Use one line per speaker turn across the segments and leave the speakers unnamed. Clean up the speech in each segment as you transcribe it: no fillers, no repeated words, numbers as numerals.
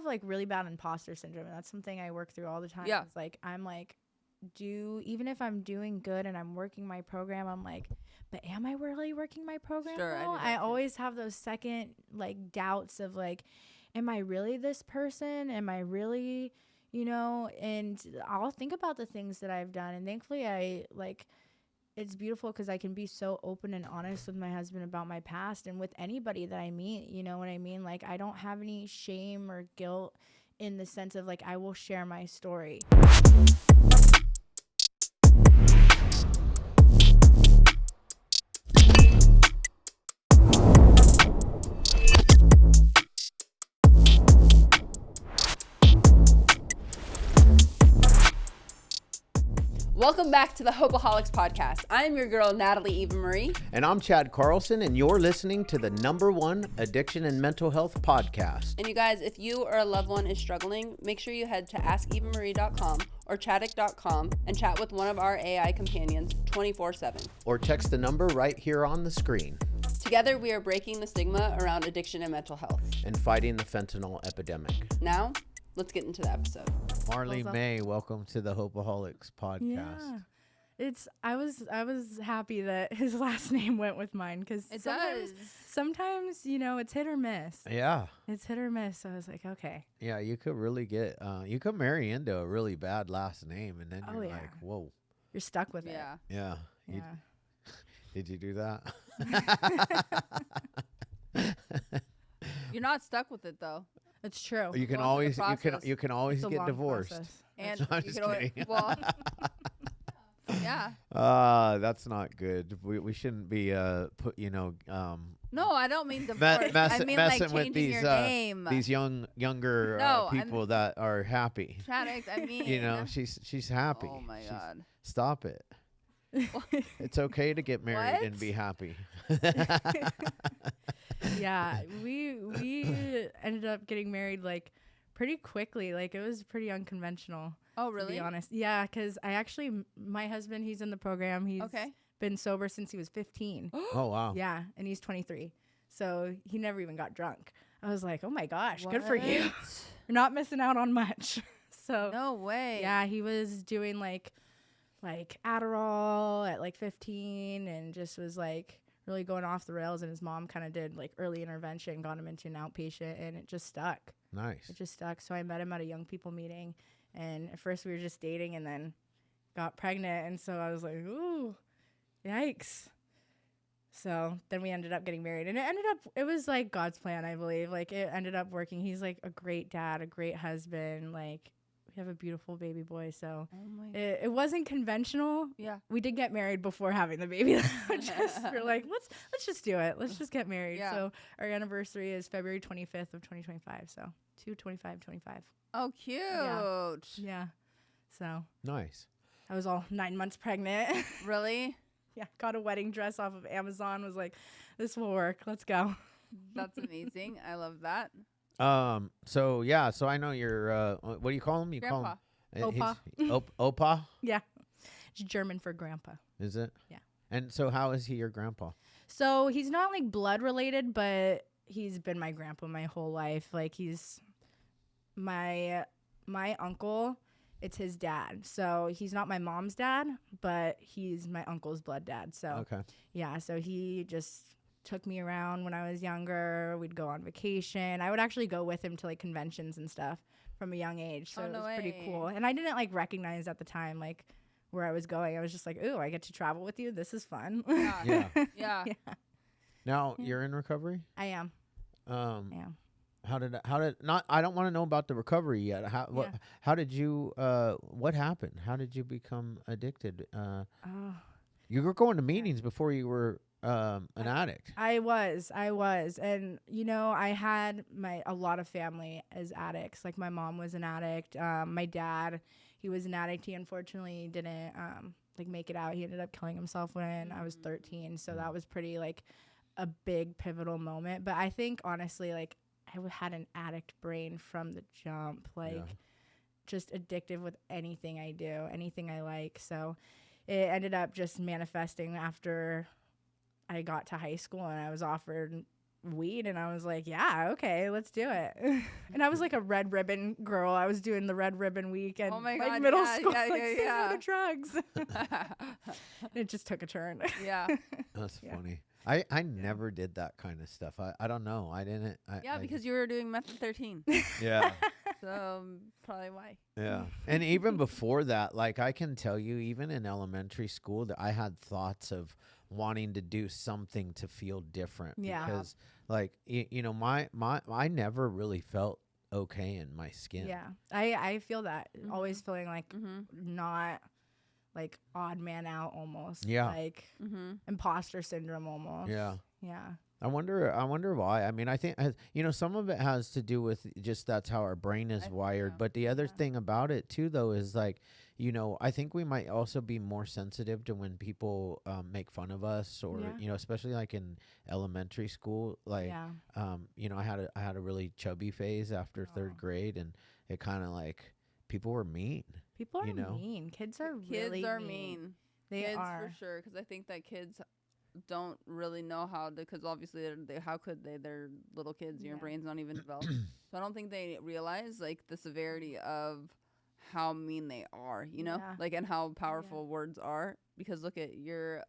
like really bad imposter syndrome, and that's something I work through all the time.
Yeah.
It's like I'm like, even if I'm doing good and I'm working my program, I'm like, but am I really working my program?
Sure,
I always have those second like doubts of like, am I really this person? Am I really, and I'll think about the things that I've done, and thankfully it's beautiful because I can be so open and honest with my husband about my past and with anybody that I meet, you know what I mean? Like, I don't have any shame or guilt in the sense of like, I will share my story.
Welcome back to the Hopeaholics Podcast. I'm your girl, Natalie Eva Marie.
And I'm Chad Carlson, and you're listening to the #1 addiction and mental health podcast.
And you guys, if you or a loved one is struggling, make sure you head to askevamarie.com or chaddick.com and chat with one of our AI companions 24/7.
Or text the number right here on the screen.
Together, we are breaking the stigma around addiction and mental health.
And fighting the fentanyl epidemic.
Now, let's get into the episode.
Marley May, welcome to the Hopeaholics Podcast.
Yeah. I was happy that his last name went with mine because sometimes, it's hit or miss.
Yeah.
It's hit or miss. So I was like, okay.
Yeah, you could really get, you could marry into a really bad last name, and then you're like, whoa.
You're stuck with it.
Yeah. Did you do that?
You're not stuck with it, though.
It's true.
You can always get divorced.
Process.
And
I'm
you
just
can always,
kidding.
yeah.
That's not good. We shouldn't be
No, I don't mean divorce. I mean like changing
with
your name.
these younger people that are happy.
Chaddick, I mean.
She's happy.
Oh my God.
Stop it. It's okay to get married and be happy.
Yeah, we ended up getting married like pretty quickly. Like it was pretty unconventional.
Oh, really?
To be honest. Yeah, because my husband, he's in the program. He's been sober since he was 15.
Oh, wow.
Yeah, and he's 23. So he never even got drunk. I was like, oh my gosh, good for you. You're not missing out on much. So
no way.
Yeah, he was doing like Adderall at like 15 and just was like really going off the rails, and his mom kind of did like early intervention, got him into an outpatient, and it just stuck.
Nice.
It just stuck. So I met him at a young people meeting, and at first we were just dating and then got pregnant, and so I was like, ooh, yikes. So then we ended up getting married, and it was like God's plan, I believe. Like it ended up working. He's like a great dad, a great husband. Like we have a beautiful baby boy. So it wasn't conventional.
Yeah.
We did get married before having the baby. We're like, let's just do it. Let's just get married.
Yeah.
So our anniversary is February 25th of 2025. So 2/25/25.
Oh, cute.
Yeah. So
nice.
I was all 9 months pregnant.
Really?
Yeah. Got a wedding dress off of Amazon. Was like, this will work. Let's go.
That's amazing. I love that.
So I know you're, what do you call him?
Grandpa.
Call him?
Opa.
Opa?
Yeah. It's German for grandpa.
Is it?
Yeah.
And so how is he your grandpa?
So he's not like blood related, but he's been my grandpa my whole life. Like he's my uncle. It's his dad. So he's not my mom's dad, but he's my uncle's blood dad. So yeah, so he just took me around when I was younger. We'd go on vacation. I would actually go with him to like conventions and stuff from a young age. So it was pretty cool. And I didn't like recognize at the time like where I was going. I was just like, ooh, I get to travel with you. This is fun.
Yeah.
Now you're in recovery?
I am.
Yeah. How did not? I don't want to know about the recovery yet. How did you? What happened? How did you become addicted? You were going to meetings before you were an addict.
I was, and I had a lot of family as addicts. Like my mom was an addict. My dad, he was an addict. He unfortunately didn't make it out. He ended up killing himself when I was 13. So that was pretty like a big pivotal moment. But I think honestly, like I had an addict brain from the jump. Just addictive with anything I do, anything I like. So it ended up just manifesting after I got to high school and I was offered weed, and I was like, yeah, okay, let's do it. And I was like a red ribbon girl. I was doing the red ribbon week and like middle school, like say no to drugs. It just took a turn.
Yeah.
That's funny. I never did that kind of stuff. I don't know. I didn't.
Because you were doing meth at 13.
Yeah.
So probably why.
Yeah. And even before that, like I can tell you, even in elementary school, that I had thoughts of wanting to do something to feel different.
Yeah.
Because like, you know, I never really felt okay in my skin.
Yeah. I feel that. Always feeling like not like odd man out almost.
Yeah.
Like imposter syndrome almost.
Yeah.
Yeah.
I wonder why. I mean, I think, you know, some of it has to do with just that's how our brain is wired. But the other thing about it too, though, is like, you know, I think we might also be more sensitive to when people make fun of us, or you know, especially like in elementary school. Like, you know, I had a really chubby phase after third grade, and it kind of like people were mean.
People are
mean.
Kids are really mean. They
kids
are
for sure, because I think that kids don't really know how to, because obviously how could they're little kids, your brain's not even developed. So I don't think they realize like the severity of how mean they are, you know, like, and how powerful words are. Because look at, you're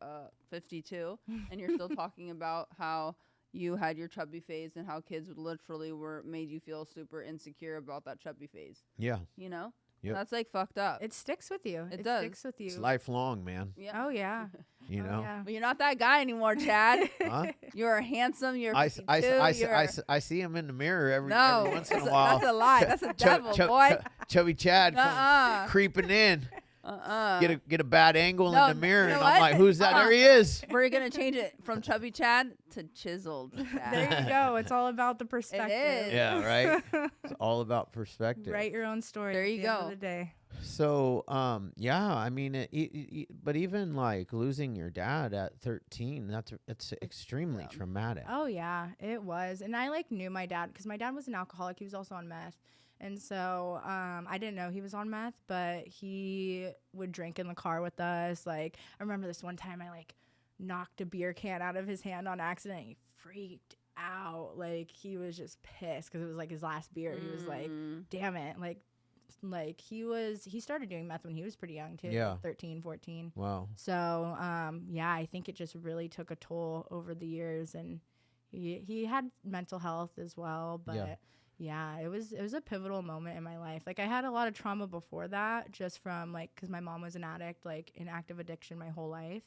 52 and you're still talking about how you had your chubby phase and how kids literally made you feel super insecure about that chubby phase.
Yeah.
You know?
Yep.
That's like fucked up.
It sticks with you.
It does.
Sticks with you.
It's lifelong, man.
Yeah.
Oh yeah.
You know.
Yeah.
But you're not that guy anymore, Chad.
Huh?
You're handsome. You're
I
52,
see him in the mirror every
no,
once in a while.
That's a lie. That's a devil, boy.
Chubby Chad creeping in. Get a bad angle in the mirror, and I'm like, who's that? There he is.
We're gonna change it from chubby Chad to chiseled Chad.
There you go. It's all about the perspective.
It is.
Yeah, right. It's all about perspective.
Write your own story.
There you
at the
go.
End of the day.
So, yeah, I mean, but even like losing your dad at 13, it's extremely traumatic.
Oh yeah, it was. And I like knew my dad because my dad was an alcoholic. He was also on meth. And so I didn't know he was on meth, but he would drink in the car with us. Like, I remember this one time I like knocked a beer can out of his hand on accident. He freaked out. Like, he was just pissed because it was like his last beer. He was like, damn it. Like he started doing meth when he was pretty young too.
Yeah.
13, 14.
Wow.
So, yeah, I think it just really took a toll over the years, and he had mental health as well, but yeah, it was a pivotal moment in my life. Like, I had a lot of trauma before that, just from like, cause my mom was an addict, like in active addiction my whole life.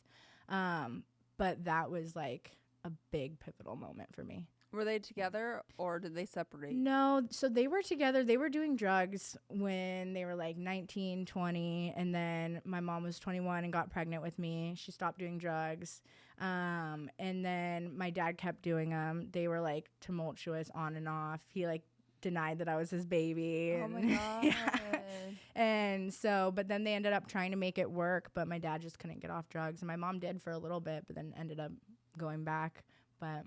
But that was like a big pivotal moment for me.
Were they together or did they separate?
No, so they were together. They were doing drugs when they were like 19, 20. And then my mom was 21 and got pregnant with me. She stopped doing drugs. And then my dad kept doing them. They were like tumultuous on and off. He like denied that I was his baby.
Oh my God.
And so, but then they ended up trying to make it work, but my dad just couldn't get off drugs. And my mom did for a little bit, but then ended up going back. But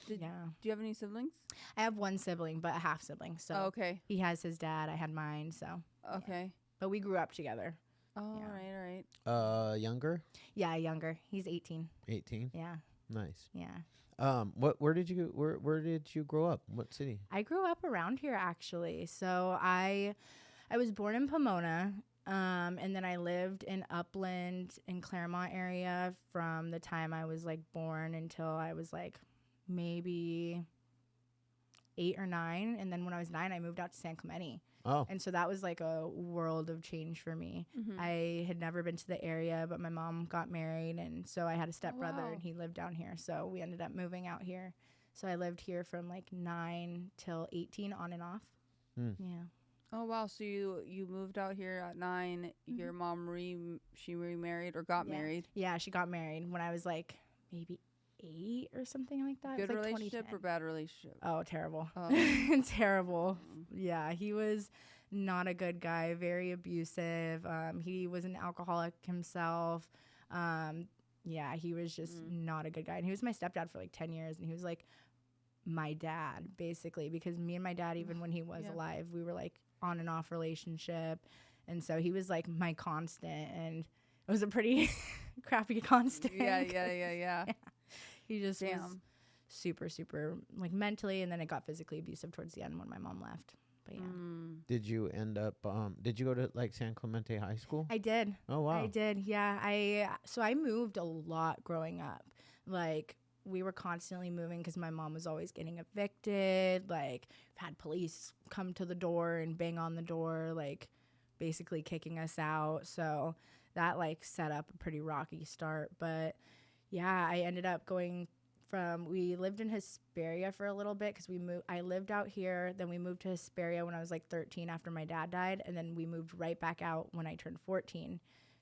do you have any siblings?
I have one sibling, but a half sibling. So
okay.
He has his dad. I had mine. So
okay. Yeah.
But we grew up together.
Oh, all right.
Younger?
Yeah, younger. He's 18.
18?
Yeah.
Nice.
Yeah.
Where did you grow up? What city?
I grew up around here actually. So I was born in Pomona. And then I lived in Upland in Claremont area from the time I was like born until I was like maybe 8 or 9. And then when I was 9, I moved out to San Clemente.
Oh.
And so that was like a world of change for me. Mm-hmm. I had never been to the area, but my mom got married. And so I had a stepbrother and he lived down here. So we ended up moving out here. So I lived here from like 9 till 18 on and off.
Mm.
Yeah.
Oh, wow. So you moved out here at 9. Mm-hmm. Your mom she remarried or got married?
Yeah, she got married when I was like maybe 8 or something like that.
Good
it was like
relationship or bad relationship?
Oh, terrible. Oh. Terrible. Yeah, he was not a good guy, very abusive. He was an alcoholic himself. Yeah, he was just not a good guy. And he was my stepdad for like 10 years, and he was like my dad, basically, because me and my dad, even when he was alive, we were like on and off relationship. And so he was like my constant, and it was a pretty crappy constant.
Yeah.
He just was super, super like mentally. And then it got physically abusive towards the end when my mom left. But yeah.
Did you end up, did you go to like San Clemente High School?
I did.
Oh, wow.
I did. Yeah. I moved a lot growing up. Like, we were constantly moving because my mom was always getting evicted. Like, had police come to the door and bang on the door, like basically kicking us out. So that like set up a pretty rocky start. But yeah, I ended up going we lived in Hesperia for a little bit because I lived out here. Then we moved to Hesperia when I was like 13 after my dad died. And then we moved right back out when I turned 14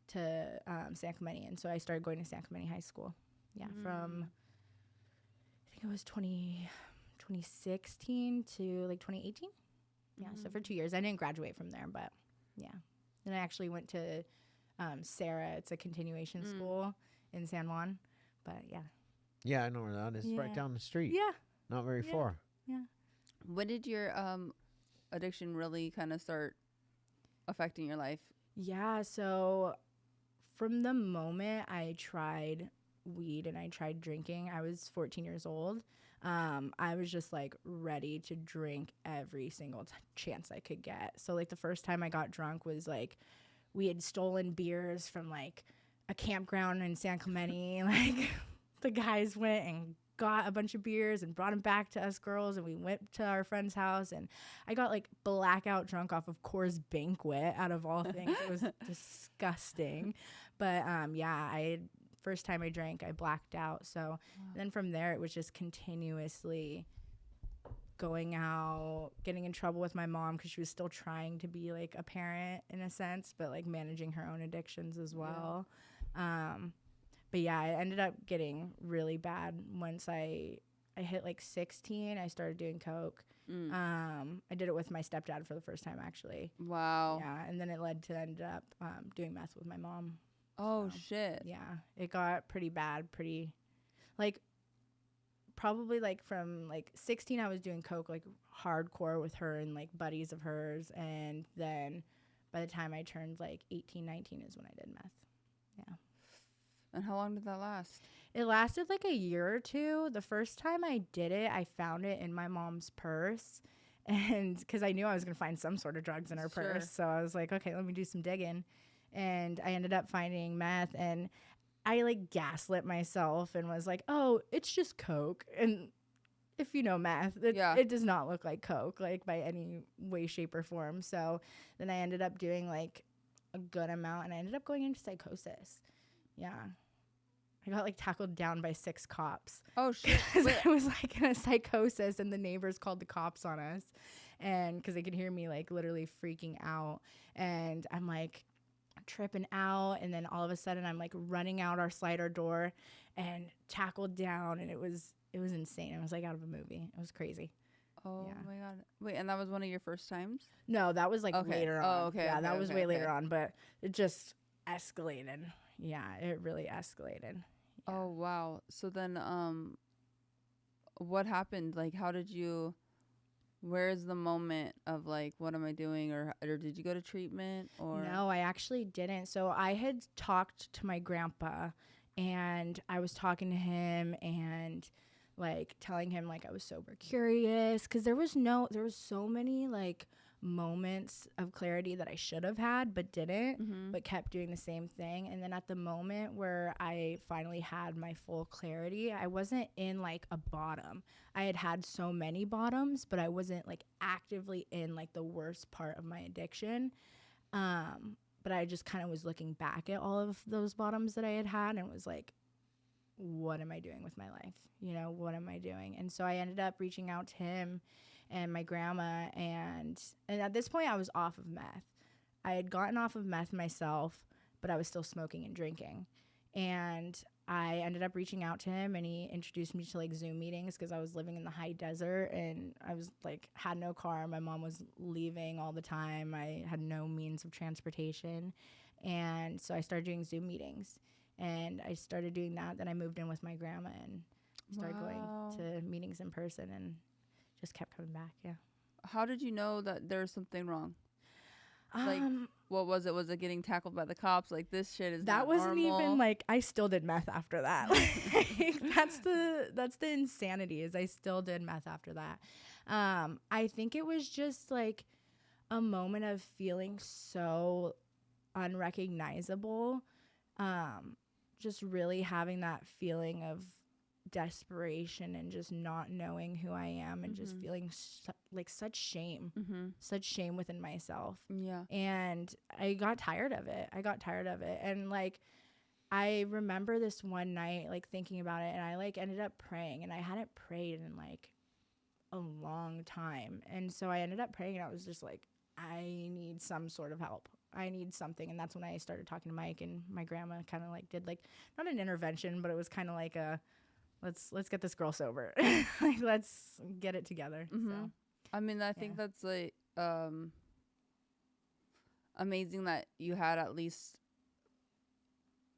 to San Clemente. And so I started going to San Clemente High School. Yeah, from I think it was 2016 to like 2018. Yeah, so for 2 years. I didn't graduate from there, but yeah. Then I actually went to Sarah. It's a continuation school in San Juan. But yeah.
Yeah, I know where that is. It's right down the street.
Yeah.
Not very far.
Yeah.
When did your addiction really kind of start affecting your life?
Yeah, so from the moment I tried weed and I tried drinking, I was 14 years old. I was just like ready to drink every single chance I could get. So like the first time I got drunk was like we had stolen beers from like a campground in San Clemente. Like the guys went and got a bunch of beers and brought them back to us girls, and we went to our friend's house, and I got like blackout drunk off of Coors Banquet out of all things. It was disgusting. But first time I drank, I blacked out. So then from there, it was just continuously going out, getting in trouble with my mom because she was still trying to be like a parent in a sense, but like managing her own addictions as well. But yeah, I ended up getting really bad once I hit like 16. I started doing coke. I did it with my stepdad for the first time, actually.
Wow.
Yeah, and then it led to end up doing meth with my mom.
Oh,
So,
shit.
Yeah, it got pretty bad, like, probably, like, from, like, 16, I was doing coke, like, hardcore with her and, like, buddies of hers, and then by the time I turned, like, 18, 19 is when I did meth. Yeah.
And how long did that last?
It lasted, like, a year or two. The first time I did it, I found it in my mom's purse, and because I knew I was going to find some sort of drugs in her purse, so I was like, okay, let me do some digging. And I ended up finding meth, and I like gaslit myself and was like, oh, it's just coke. And if you know meth, it does not look like coke, like by any way, shape, or form. So then I ended up doing like a good amount, and I ended up going into psychosis. Yeah. I got like tackled down by 6 cops.
Oh, shit.
I was like in a psychosis, and the neighbors called the cops on us, and because they could hear me like literally freaking out. And I'm like tripping out, and then all of a sudden I'm like running out our slider door and tackled down, and it was insane. I was like out of a movie. It was crazy.
Oh my God. Wait, and that was one of your first times?
No, that was like later on.
Oh, okay.
Yeah,
okay,
that was
okay,
way later on, but it just escalated. Yeah, it really escalated. Yeah.
Oh, wow. So then what happened? Like, where's the moment of like, what am I doing? Or did you go to treatment? Or
No, I actually didn't. So I had talked to my grandpa, and I was talking to him and like telling him like I was sober curious, because there was so many like moments of clarity that I should have had but didn't, but kept doing the same thing. And then at the moment where I finally had my full clarity, I wasn't in like a bottom. I had so many bottoms, but I wasn't like actively in like the worst part of my addiction. But I just kind of was looking back at all of those bottoms that I had and was like, what am I doing with my life? You know, what am I doing? And so I ended up reaching out to him and my grandma, and at this point I was off of meth. I had gotten off of meth myself, but I was still smoking and drinking. And I ended up reaching out to him, and he introduced me to like Zoom meetings because I was living in the high desert, and I was like had no car. My mom was leaving all the time. I had no means of transportation. And so I started doing Zoom meetings, and I started doing that. Then I moved in with my grandma and started going to meetings in person, and just kept coming back. Yeah.
How did you know that there was something wrong? Like, what was it? Was it getting tackled by the cops? Like, this shit is
that
not
wasn't
normal.
even like, I still did meth after that. Like, that's the insanity, is I still did meth after that. I think it was just like a moment of feeling so unrecognizable. Just really having that feeling of desperation and just not knowing who I am, and just feeling such shame within myself.
Yeah.
And I got tired of it. And like, I remember this one night, like, thinking about it, and I like ended up praying, and I hadn't prayed in like a long time. And so I ended up praying, and I was just like, I need some sort of help. I need something. And that's when I started talking to Mike, and my grandma kind of like did like, not an intervention, but it was kind of like a, let's get this girl sober. Like, let's get it together. So,
I mean, I think that's like amazing that you had at least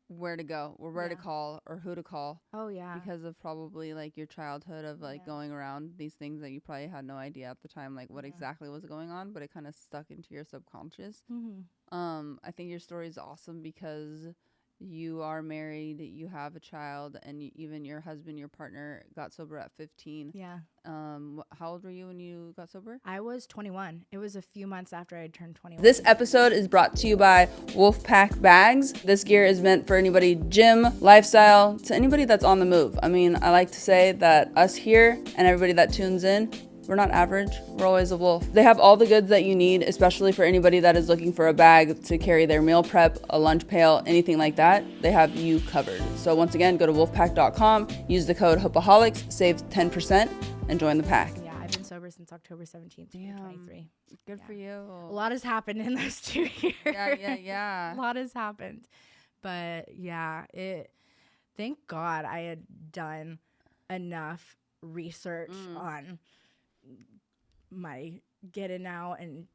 where to go or where to call or who to call.
Oh yeah.
Because of probably like your childhood of like going around these things that you probably had no idea at the time, like what exactly was going on, but it kind of stuck into your subconscious. I think your story is awesome because you are married, you have a child, and even your husband, your partner, got sober at 15.
Yeah.
How old were you when you got sober?
I was 21. It was a few months after I turned 21.
This episode is brought to you by Wolfpack Bags. This gear is meant for anybody gym, lifestyle, to anybody that's on the move. I mean, I like to say that us here and everybody that tunes in, we're not average. We're always a wolf. They have all the goods that you need, especially for anybody that is looking for a bag to carry their meal prep, a lunch pail, anything like that. They have you covered. So once again, go to wolfpack.com, use the code Hopeaholics, save 10%, and join the pack.
Yeah, I've been sober since October 17th, 2023.
Good for you.
A lot has happened in those 2 years.
Yeah.
A lot has happened. But yeah, thank God I had done enough research on my getting out and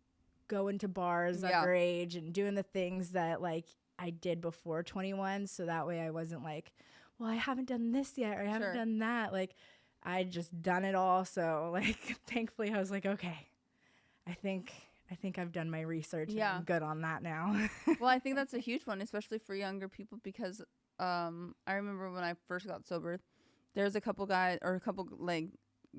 going to bars underage and doing the things that like I did before 21, so that way I wasn't like, well, I haven't done this yet, or I haven't done that. Like, I just done it all. So like, thankfully I was like, okay, I think I've done my research and I'm good on that now.
Well, I think that's a huge one, especially for younger people, because I remember when I first got sober, there's a couple guys or a couple like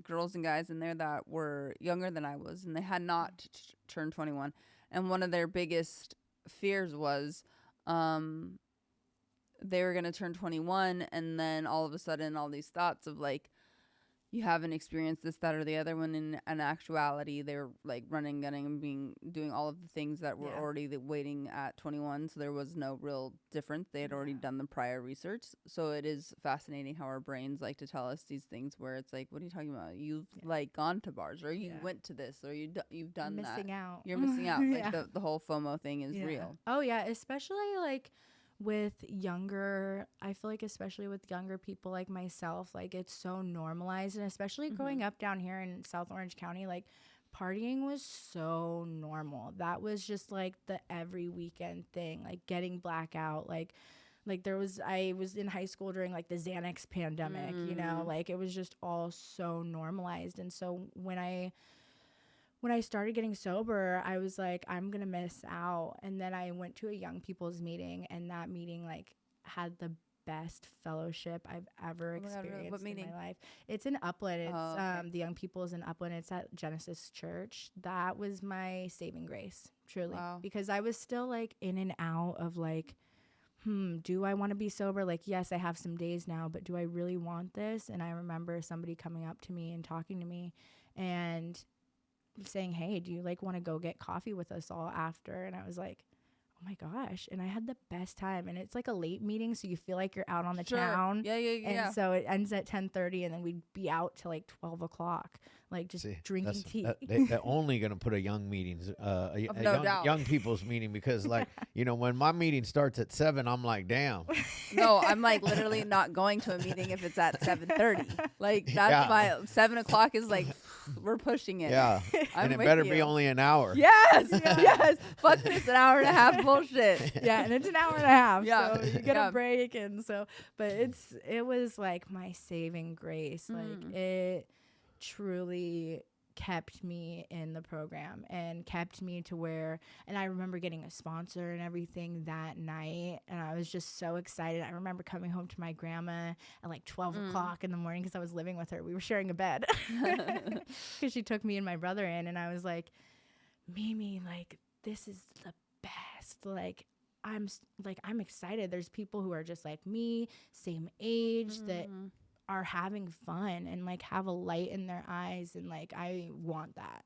girls and guys in there that were younger than I was, and they had not turned 21. And one of their biggest fears was they were going to turn 21, and then all of a sudden all these thoughts of like, you haven't experienced this, that, or the other, when in actuality they were like running, gunning, and doing all of the things that were already waiting at 21. So there was no real difference. They had already done the prior research. So it is fascinating how our brains like to tell us these things where it's like, what are you talking about? You've like gone to bars, or you went to this, or you've done that.
Missing out.
You're missing out. Like the whole FOMO thing is real.
Oh yeah, especially like with younger, I feel like especially with younger people like myself, like it's so normalized, and especially growing up down here in South Orange County, like partying was so normal. That was just like the every weekend thing, like getting blackout, like I was in high school during like the Xanax pandemic, you know, like it was just all so normalized. And so when I started getting sober, I was like, I'm going to miss out. And then I went to a young people's meeting, and that meeting like had the best fellowship I've ever experienced in my life. It's in Upland. It's the young people is in Upland. It's at Genesis Church. That was my saving grace, truly. Wow. Because I was still like in and out of like, do I want to be sober? Like, yes, I have some days now, but do I really want this? And I remember somebody coming up to me and talking to me and saying, hey, do you like want to go get coffee with us all after? And I was like, oh my gosh. And I had the best time. And it's like a late meeting, so you feel like you're out on the town.
Yeah.
And so it ends at 10:30, and then we'd be out till like 12 o'clock, like just drinking tea.
They're only going to put a young meetings, young people's meeting, because like, you know, when my meeting starts at 7, I'm like, damn.
No, I'm like literally not going to a meeting if it's at 7:30. Like that's why 7 o'clock is like, we're pushing it.
Yeah. And it better be only an hour.
Yes. Yes. Fuck this an hour and a half bullshit.
Yeah. And it's an hour and a half.
Yeah.
So you get a break. And so, but it was like my saving grace. Like it truly kept me in the program and kept me to where, and I remember getting a sponsor and everything that night, and I was just so excited. I remember coming home to my grandma at like 12 o'clock in the morning because I was living with her. We were sharing a bed because she took me and my brother in, and I was like, Mimi, like, this is the best. Like, I'm excited. There's people who are just like me, same age, that are having fun and like have a light in their eyes, and like I want that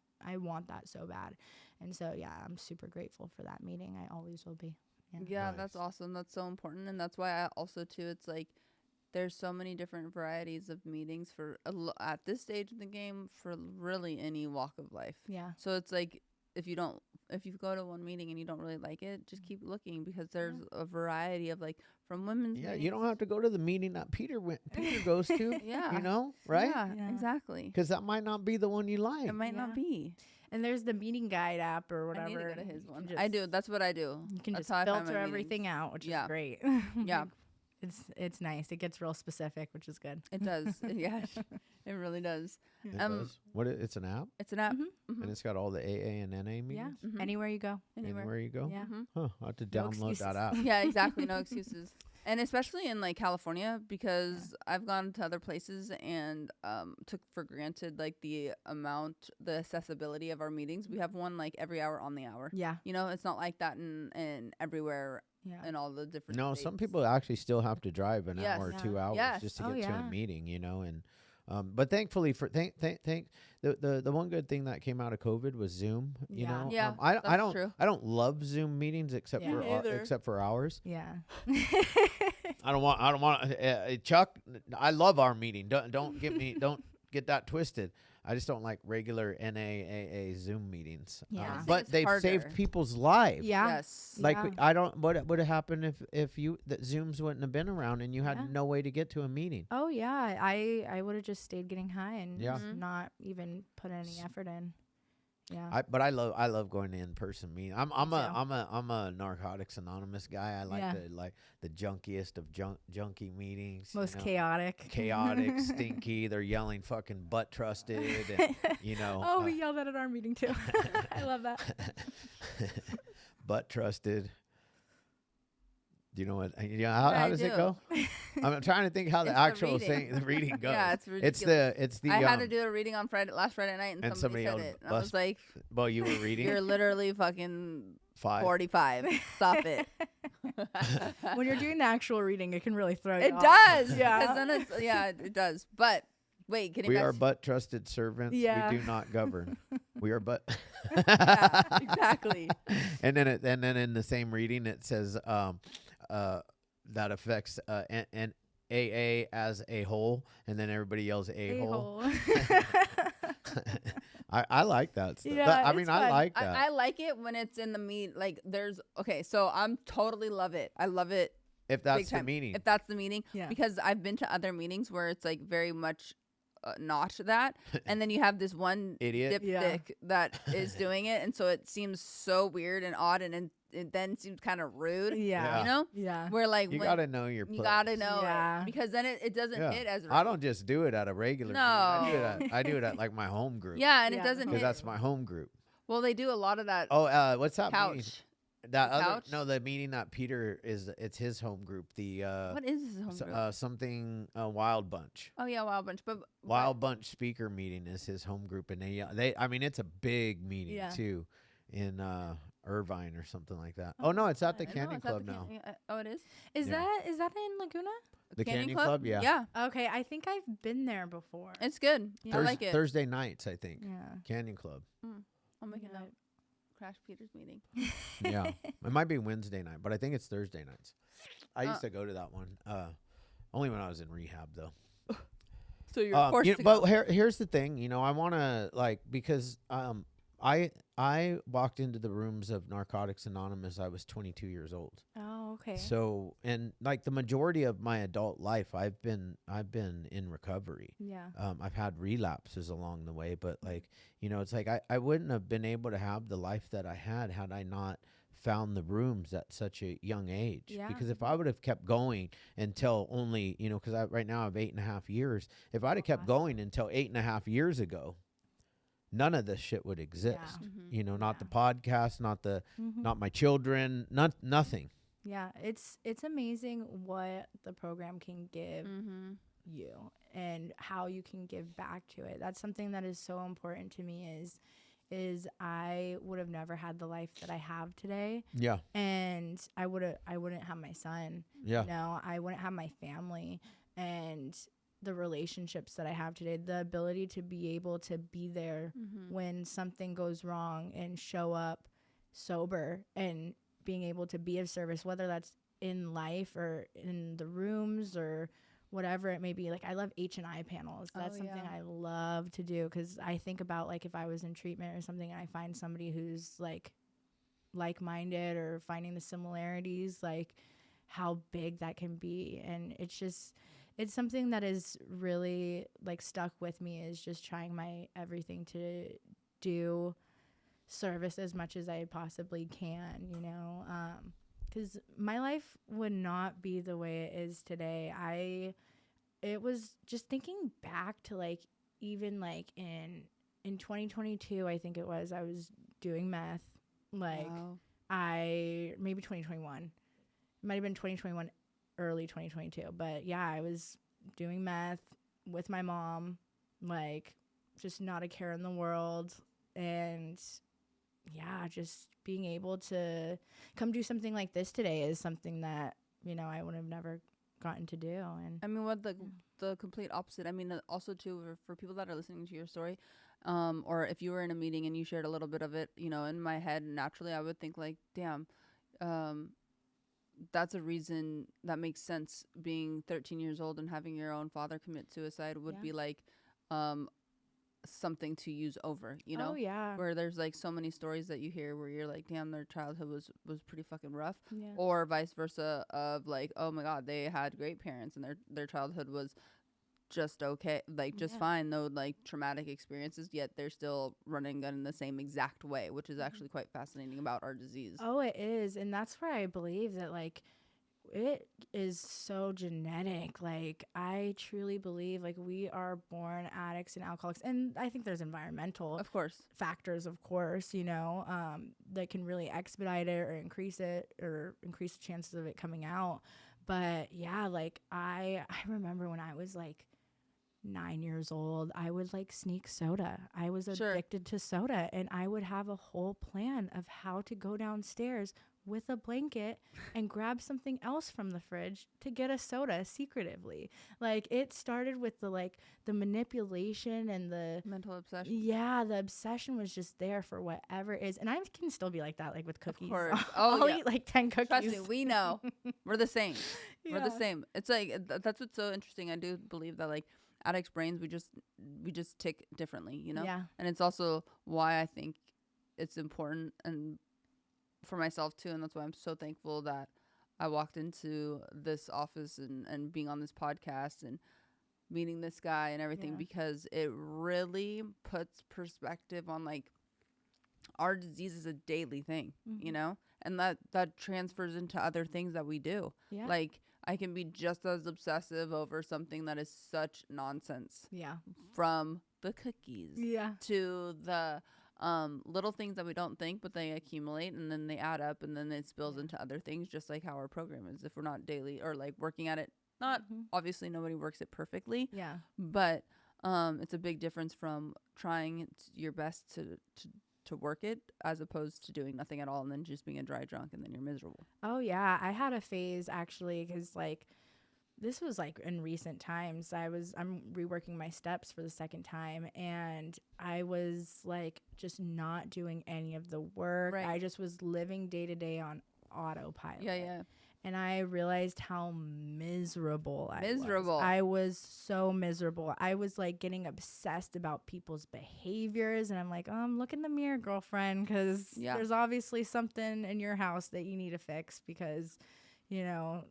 so bad. And so I'm super grateful for that meeting. I always will be.
Nice. That's awesome. That's so important. And that's why I also too, it's like there's so many different varieties of meetings for at this stage of the game for really any walk of life. So it's like if you go to one meeting and you don't really like it, just keep looking, because there's a variety of, like, from women's meetings.
You don't have to go to the meeting that Peter goes to. You know, right?
Yeah, exactly.
Because that might not be the one you like.
It might not be.
And there's the meeting guide app or whatever.
I need to go to his one. I do. That's what I do.
You can just filter everything out, which is great.
Yeah.
It's nice. It gets real specific, which is good.
It does. Yeah, it really does.
It does. It's an app?
It's an app.
And it's got all the AA and NA meetings?
Yeah. Anywhere you go.
Anywhere you go?
Yeah.
Huh. I'll have to download that app.
Yeah, exactly. No excuses. And especially in like California, because I've gone to other places and took for granted like the accessibility of our meetings. We have one like every hour on the hour.
Yeah.
You know, it's not like that in everywhere. And all the different states.
Some people actually still have to drive an hour or 2 hours just to get to a meeting, you know. And but thankfully the one good thing that came out of COVID was Zoom, you know.
Yeah,
I don't love Zoom meetings except for ours.
Yeah.
I don't want Chuck, I love our meeting. Don't get that twisted. I just don't like regular NAAA Zoom meetings.
Yeah.
But they've saved people's lives.
Yeah.
Yes.
Like what would have happened if Zooms wouldn't have been around and you had no way to get to a meeting?
Oh yeah, I would have just stayed getting high and not even put any effort in. Yeah.
But I love going to in-person meetings. I'm a Narcotics Anonymous guy. I like the junkiest of junkie meetings.
Most chaotic,
stinky. They're yelling fucking butt trusted, and, you know.
Oh, we yelled that at our meeting too. I love that.
Butt trusted. Do you know what? How does it go? I'm trying to think how the actual the reading goes.
Yeah, it's ridiculous.
It's the.
I had to do a reading on last Friday night, and somebody said it. And I was like,
"Well, you were reading.
You're literally fucking 45. Stop it."
When you're doing the actual reading, it can really throw you
It
off.
does.
Yeah.
Then it does. But wait, can you?
We are but trusted servants.
Yeah.
We do not govern. We are but.
Yeah, exactly.
And then in the same reading it says that affects an AA as a whole, and then everybody yells a hole. I like that stuff.
Yeah,
I mean,
fun.
I like that.
I like it when it's in the meet. Like so I'm totally love it. I love it.
If that's the meeting.
If that's the meeting.
Yeah.
Because I've been to other meetings where it's like very much not that, and then you have this one
idiot
dipstick that is doing it, and so it seems so weird and odd, and it then seems kind of rude.
Yeah.
You know?
Yeah.
Where like
you gotta know your place.
You gotta know it, because then it doesn't hit as right.
I don't just do it at a regular
No.
meeting. I do it at like my home group.
Yeah, and it doesn't hit.
Because that's my home group.
Well, they do a lot of that.
Oh, what's that
couch.
meeting? That
couch?
The meeting that Peter it's his home group. The
what is his home group?
Something Wild Bunch.
Oh yeah, Wild Bunch. But
Wild Bunch speaker meeting is his home group, and they I mean it's a big meeting too, in Irvine or something like that. Oh no, it's at the Canyon Club now.
Oh, it is.
Is that in Laguna?
The Canyon Club, yeah.
Yeah.
Okay, I think I've been there before.
It's good. I like it.
Thursday nights, I think.
Yeah.
Canyon Club.
I'll make it up. Crash Peter's meeting.
Yeah, it might be Wednesday night, but I think it's Thursday nights. I used to go to that one, only when I was in rehab though.
So you're forced to
go. But here's the thing, you know, I want to because I walked into the rooms of Narcotics Anonymous. I was 22 years old.
Oh, okay.
So, and like the majority of my adult life, I've been in recovery.
Yeah.
I've had relapses along the way, but like, you know, it's like I wouldn't have been able to have the life that I had I not found the rooms at such a young age.
Yeah.
Because if I would have kept going until only, you know, because right now I have 8.5 years. If I'd have kept going until 8.5 years ago, none of this shit would exist.
Mm-hmm.
You know, not
Yeah.
the podcast, not my children, nothing.
Yeah, it's amazing what the program can give
Mm-hmm.
you and how you can give back to it. That's something that is so important to me is I would have never had the life that I have today,
Yeah.
and I wouldn't have my son.
Yeah.
You know, I wouldn't have my family and the relationships that I have today, the ability to be able to be there
Mm-hmm.
when something goes wrong and show up sober and being able to be of service, whether that's in life or in the rooms or whatever it may be. Like, I love H&I panels. That's something I love to do, because I think about, like, if I was in treatment or something and I find somebody who's like-minded or finding the similarities, like how big that can be. And it's something that is really like stuck with me, is just trying my everything to do service as much as I possibly can, you know, because my life would not be the way it is today. It was just thinking back to like, even like in 2022, I think it was, I was doing meth, like
Wow.
maybe 2021, it might have been 2021, early 2022, but yeah, I was doing meth with my mom, like just not a care in the world. And yeah, just being able to come do something like this today is something that, you know, I would have never gotten to do. And
I mean, what the complete opposite. I mean, also too, for people that are listening to your story, or if you were in a meeting and you shared a little bit of it, you know, in my head, naturally, I would think like, damn, that's a reason that makes sense. Being 13 years old and having your own father commit suicide would be like, something to use over, you know?
Oh yeah.
Where there's like so many stories that you hear where you're like, damn, their childhood was pretty fucking rough.
Yeah.
Or vice versa, of like, oh my God, they had great parents and their childhood was just okay, like just fine, no like traumatic experiences, yet they're still running gun in the same exact way, which is actually quite fascinating about our disease.
Oh, it is. And that's where I believe that like it is so genetic. Like, I truly believe like we are born addicts and alcoholics, and I think there's environmental
Of course.
factors, of course, you know, that can really expedite it or increase the chances of it coming out. But yeah, like I remember when I was like 9 years old, I would like sneak soda. I was addicted to soda, and I would have a whole plan of how to go downstairs with a blanket and grab something else from the fridge to get a soda secretively. Like, it started with the manipulation and the
mental obsession.
Yeah, the obsession was just there for whatever it is. And I can still be like that, like with cookies.
Of course.
I'll eat like 10 cookies.
Trust me, we know. We're the same. We're the
Yeah.
same. It's like that's what's so interesting. I do believe that like addicts' brains, we just tick differently, you know?
Yeah.
And it's also why I think it's important, and for myself too, and that's why I'm so thankful that I walked into this office and being on this podcast and meeting this guy and everything, because it really puts perspective on like our disease is a daily thing, you know, and that transfers into other things that we do.
Yeah.
Like, I can be just as obsessive over something that is such nonsense,
Yeah.
from the cookies
Yeah.
to the little things that we don't think, but they accumulate and then they add up and then it spills into other things, just like how our program is. If we're not daily or like working at it, not obviously nobody works it perfectly,
Yeah.
but it's a big difference from trying your best to work it as opposed to doing nothing at all and then just being a dry drunk and then you're miserable.
Oh yeah, I had a phase actually, because like this was like in recent times. I'm reworking my steps for the second time, and I was like just not doing any of the work.
Right.
I just was living day to day on autopilot.
Yeah.
And I realized how miserable I was.
Miserable.
I was so miserable. I was like getting obsessed about people's behaviors. And I'm like, look in the mirror, girlfriend, because there's obviously something in your house that you need to fix, because, you know,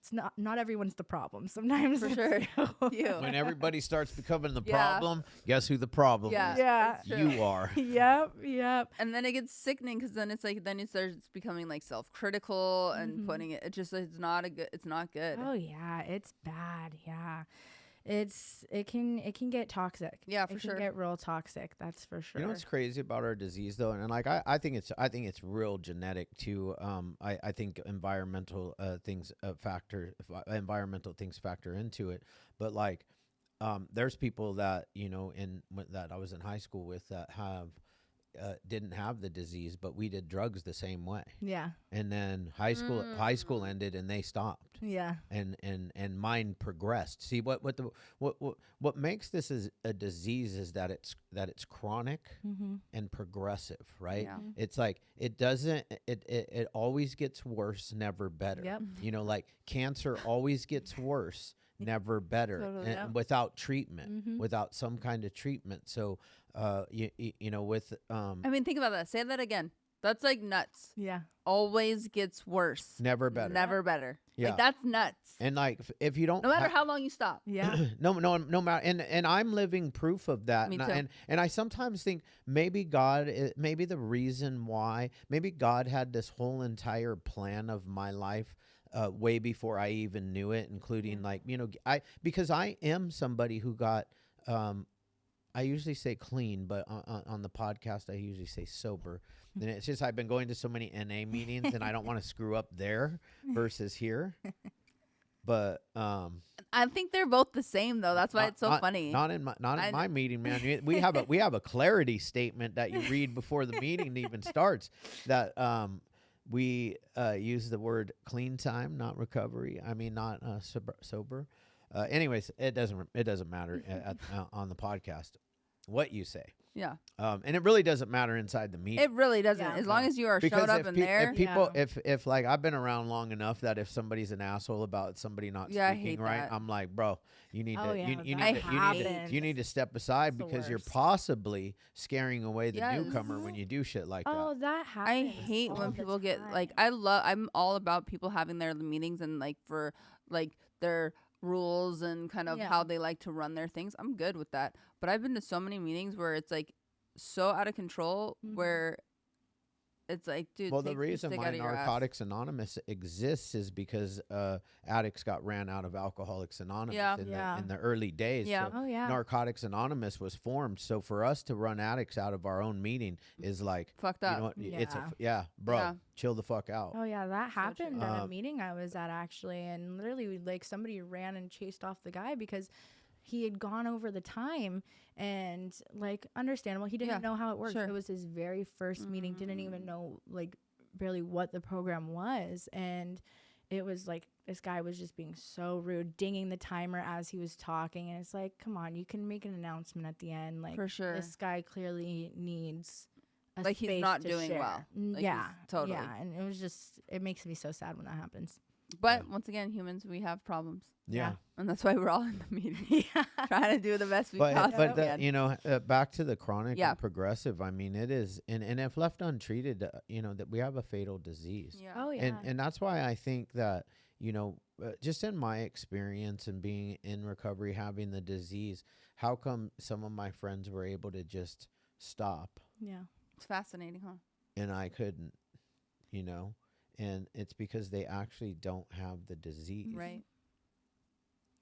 it's not everyone's the problem. Sometimes
For sure.
you.
When everybody starts becoming the problem, guess who the problem is?
Yeah.
You are.
Yep.
And then it gets sickening, because then it's like, then it starts becoming like self-critical and putting it's not good.
Oh yeah, it's bad. Yeah. it can get toxic.
Yeah, for
it
sure.
can get real toxic. That's for sure.
You know what's crazy about our disease though, and like I think it's real genetic too. I think environmental things factor into it, but like there's people that that I was in high school with that didn't have the disease, but we did drugs the same way.
Yeah.
And then high school ended and they stopped.
Yeah.
And mine progressed. See what makes this is a disease is that it's chronic and progressive, right?
Yeah.
It's like it always gets worse, never better.
Yep.
Like cancer always gets worse, never better,
Totally.
and without treatment, without some kind of treatment. So with
I mean, think about that. Say that again. That's like nuts.
Yeah.
Always gets worse.
never better.
Never better.
Yeah.
Like that's nuts.
And like if you don't
No matter how long you stop.
Yeah.
no matter, and I'm living proof of that.
Me
and
too.
And I sometimes think maybe maybe the reason why maybe God had this whole entire plan of my life way before I even knew it, including because I am somebody who got I usually say clean, but on the podcast I usually say sober. And it's just I've been going to so many NA meetings and I don't want to screw up there versus here. But
I think they're both the same though. That's why it's so funny.
Not in my meeting, man. We have a clarity statement that you read before the meeting even starts. That we use the word clean time, not recovery. I mean, not sober. Anyways, it doesn't matter on the podcast what you say.
Yeah.
And it really doesn't matter inside the meeting.
It really doesn't.
Yeah.
As long as you are
Because
showed up
if
in
pe-
there.
if people, if like I've been around long enough that if somebody's an asshole about somebody not
Yeah, I
speaking
hate
right,
that.
I'm like, bro, you need
Oh,
to,
yeah,
you
that
need to,
happens.
you need to step aside
It's the
because you're
worst.
possibly scaring away the
Yes.
newcomer when you do shit like
Oh,
that.
that
I
happens.
hate
all
when
the
people get
time.
like I'm all about people having their meetings and like for like their rules and kind of
Yeah.
how they like to run their things. I'm good with that. But I've been to so many meetings where it's like so out of control where it's like, dude,
Well,
take
the reason
stick
why
out of your ass.
Narcotics Anonymous exists is because addicts got ran out of Alcoholics Anonymous
Yeah.
in the early days.
Yeah.
So
Oh, yeah.
Narcotics Anonymous was formed. So for us to run addicts out of our own meeting is like,
Fucked
you
up.
know what? It's
Yeah.
bro,
Yeah.
chill the fuck out.
Oh yeah, that
true.
happened at a meeting I was at actually, and literally like somebody ran and chased off the guy because he had gone over the time, and like understandable, he didn't
Yeah,
know how it worked.
sure.
It was his very first meeting, didn't even know like barely what the program was, and it was like this guy was just being so rude, dinging the timer as he was talking, and it's like, come on, you can make an announcement at the end, like
For sure.
this guy clearly needs a
Like, he's
space
not
to
doing
share.
well. Like,
Yeah,
he's totally.
yeah, and it was just, it makes me so sad when that happens.
But once again, humans, we have problems.
Yeah.
And that's why we're all in the meeting.
Yeah.
Trying to do the best we
But
possibly
but
can.
back to the chronic
Yeah.
and progressive. I mean, it is, and if left untreated, that we have a fatal disease.
Yeah.
Oh yeah.
And that's why I think that just in my experience and being in recovery, having the disease, how come some of my friends were able to just stop
yeah.
It's fascinating, huh?
and I couldn't, and it's because they actually don't have the disease.
Right.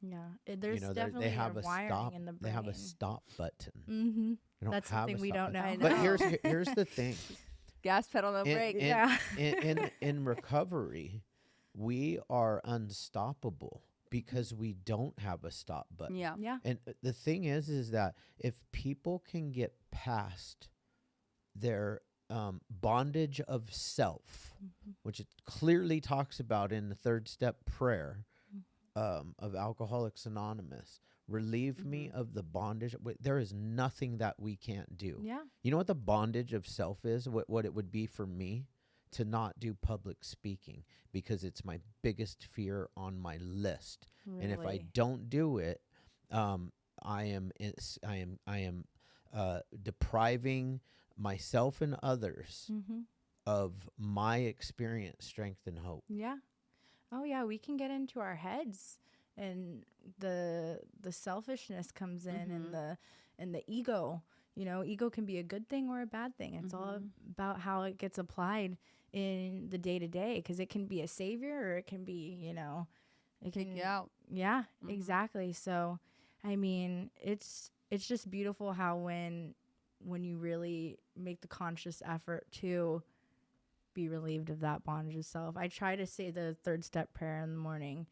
Yeah. There's
They
definitely
have
a
a
wiring
stop.
in the brain.
They have a stop button.
Mm-hmm.
They don't
That's
have
something
a
we
stop
don't
button.
know.
I
But
know.
here's the thing.
Gas pedal, no brake.
Yeah.
In recovery, we are unstoppable because we don't have a stop button.
Yeah.
Yeah.
And the thing is that if people can get past their bondage of self, which it clearly talks about in the third step prayer of Alcoholics Anonymous, relieve me of the bondage. There is nothing that we can't do.
Yeah.
You know what the bondage of self is? What it would be for me? To not do public speaking because it's my biggest fear on my list.
Really.
And if I don't do it, I am depriving myself and others of my experience, strength, and hope.
Yeah. Oh yeah, we can get into our heads, and the selfishness comes in, and the ego. Ego can be a good thing or a bad thing. It's all about how it gets applied in the day to day, because it can be a savior or it can be, it can
Take you out.
Yeah, exactly. So I mean, it's just beautiful how when you really make the conscious effort to be relieved of that bondage of self. I try to say the 3rd step prayer in the morning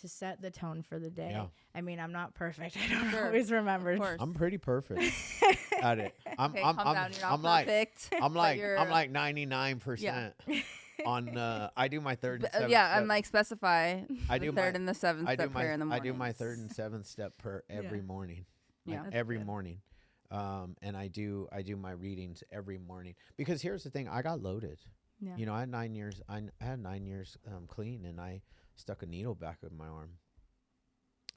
to set the tone for the day.
Yeah.
I mean, I'm not perfect. I don't always remember.
I'm pretty perfect at it. I'm
perfect.
I'm like 99% on I do my 3rd and 7th
yeah,
step.
I'm like specify
I do
the 3rd and the 7th step prayer in the morning.
I do my 3rd and 7th step prayer every morning.
Yeah.
Every morning. And I do my readings every morning because here's the thing, I got loaded.
Yeah.
You know, I had 9 years clean, and I stuck a needle back in my arm.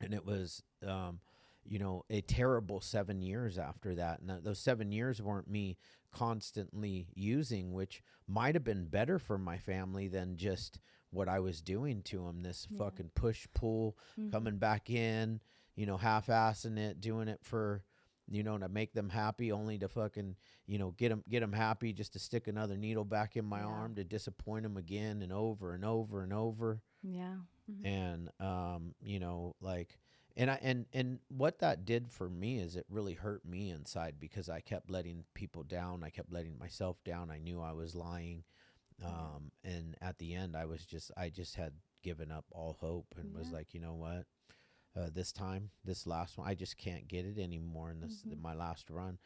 And it was, you know, a terrible 7 years after that. And those 7 years weren't me constantly using, which might have been better for my family than just what I was doing to them. This fucking push-pull, coming back in, you know, half-assing it, doing it for, you know, to make them happy, only to fucking, you know, get them happy just to stick another needle back in my arm to disappoint them again and over and over and over.
Yeah.
And, you know, like, and what that did for me is it really hurt me inside because I kept letting people down. I kept letting myself down. I knew I was lying. And at the end, I just had given up all hope and was like, you know what? This last one, I just can't get it anymore. And this, my last run,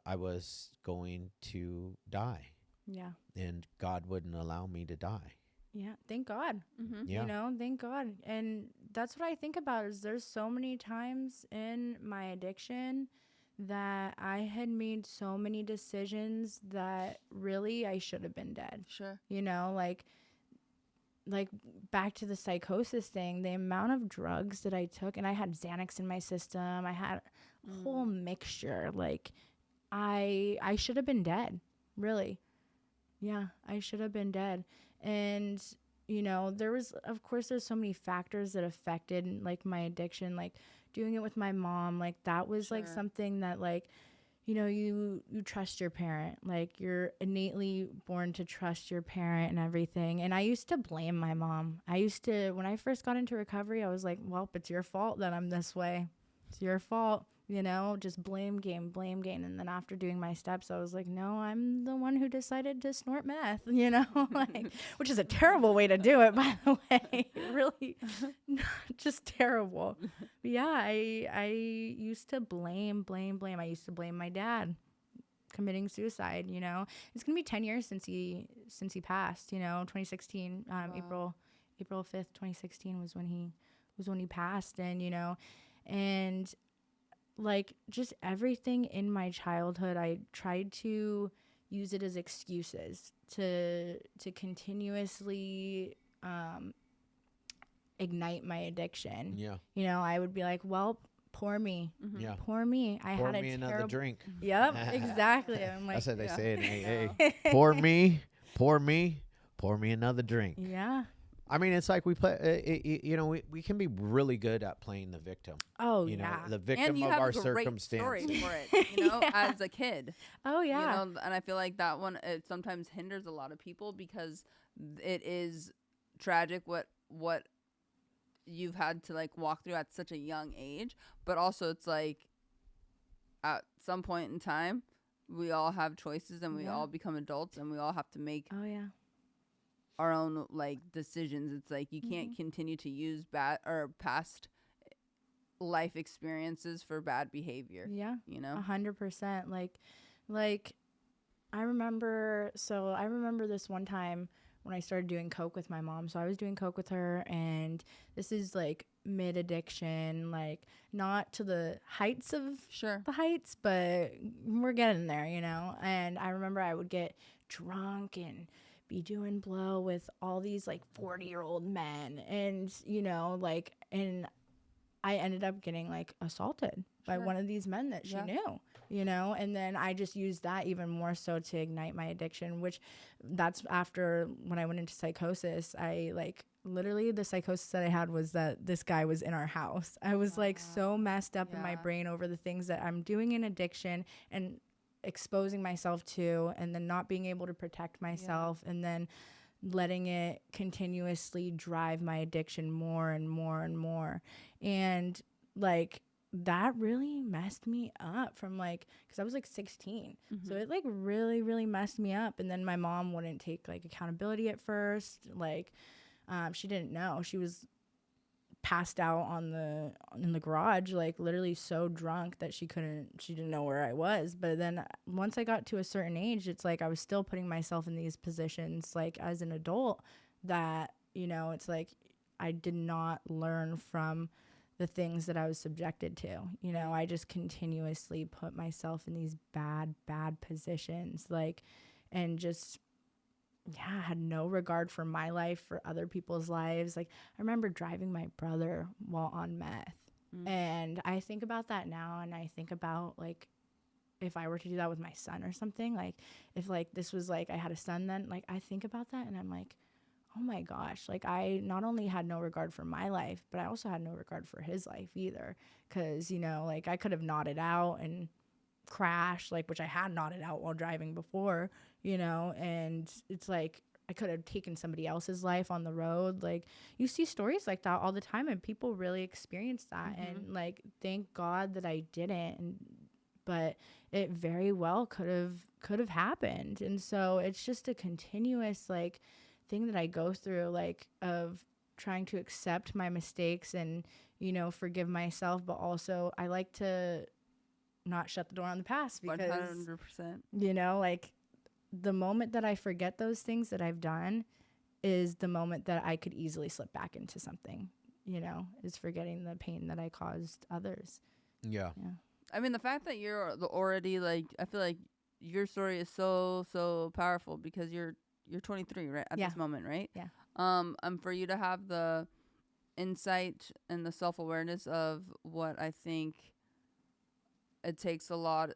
I was going to die.
Yeah.
And God wouldn't allow me to die.
Yeah. Thank God.
Yeah.
You know, thank God. And that's what I think about is there's so many times in my addiction that I had made so many decisions that really I should have been dead.
Sure.
You know, like back to the psychosis thing, the amount of drugs that I took, and I had Xanax in my system. I had a whole mixture. Like I should have been dead, really. Yeah, I should have been dead. And, you know, there's so many factors that affected like my addiction, like doing it with my mom. Like that was like something that like, you know, you trust your parent, like you're innately born to trust your parent and everything. And I used to blame my mom. When I first got into recovery, I was like, well, it's your fault that I'm this way. It's your fault, you know, just blame game. And then after doing my steps, I was like, no, I'm the one who decided to snort meth, you know, like, which is a terrible way to do it, by the way. Really just terrible. But yeah, I used to blame. I used to blame my dad committing suicide, you know. It's going to be 10 years since he passed, you know, 2016, April 5th, 2016 was when he passed. And, you know, and like just everything in my childhood, I tried to use it as excuses to continuously ignite my addiction. Yeah. You know, I would be like, well, pour me. Yeah. Pour me.
Pour me another drink.
Yep, exactly. I'm like,
that's what they say in AA. Pour me another drink.
Yeah.
I mean, it's like we play, you know, we can be really good at playing the victim.
Oh,
you
yeah.
know, the victim of our circumstance.
Story for it, you know, as a kid.
Oh, yeah.
You know, and I feel like that one, it sometimes hinders a lot of people because it is tragic what you've had to like walk through at such a young age. But also it's like at some point in time, we all have choices and we all become adults and we all have to make our own like decisions. It's like you can't continue to use bad or past life experiences for bad behavior. Yeah, you know,
100%. Like I remember this one time when I started doing coke with my mom. So I was doing coke with her, and this is like mid addiction, like not to the heights of the heights, but we're getting there, you know. And I remember I would get drunk and be doing blow with all these like 40-year-old men, and you know, like, and I ended up getting like assaulted by one of these men that she knew, you know. And then I just used that even more so to ignite my addiction, which that's after when I went into psychosis. I like literally the psychosis that I had was that this guy was in our house. I was like so messed up in my brain over the things that I'm doing in addiction and exposing myself to, and then not being able to protect myself, and then letting it continuously drive my addiction more and more and more. And like that really messed me up from like, because I was like 16. So it like really, really messed me up. And then my mom wouldn't take like accountability at first. Like, she didn't know. She was passed out in the garage, like literally so drunk that she didn't know where I was. But then once I got to a certain age, it's like I was still putting myself in these positions like as an adult that, you know, it's like I did not learn from the things that I was subjected to. You know, I just continuously put myself in these bad positions, like, and just, yeah, had no regard for my life, for other people's lives. Like, I remember driving my brother while on meth. And I think about that now, and I think about, like, if I were to do that with my son or something, like, if, like, this was, like, I had a son then, like, I think about that, and I'm like, oh my gosh, like I not only had no regard for my life, but I also had no regard for his life either. Cause, you know, like I could have nodded out and crashed, like, which I had nodded out while driving before, you know, and it's like I could have taken somebody else's life on the road. Like, you see stories like that all the time, and people really experience that. And like, thank God that I didn't. But it very well could have happened. And so it's just a continuous like thing that I go through, like, of trying to accept my mistakes and, you know, forgive myself, but also I like to not shut the door on the past, because
100%,
you know, like the moment that I forget those things that I've done is the moment that I could easily slip back into something, you know, is forgetting the pain that I caused others.
Yeah.
I mean, the fact that you're already like, I feel like your story is so powerful because you're 23, right? At this moment, right?
Yeah.
For you to have the insight and the self-awareness of what I think it takes a lot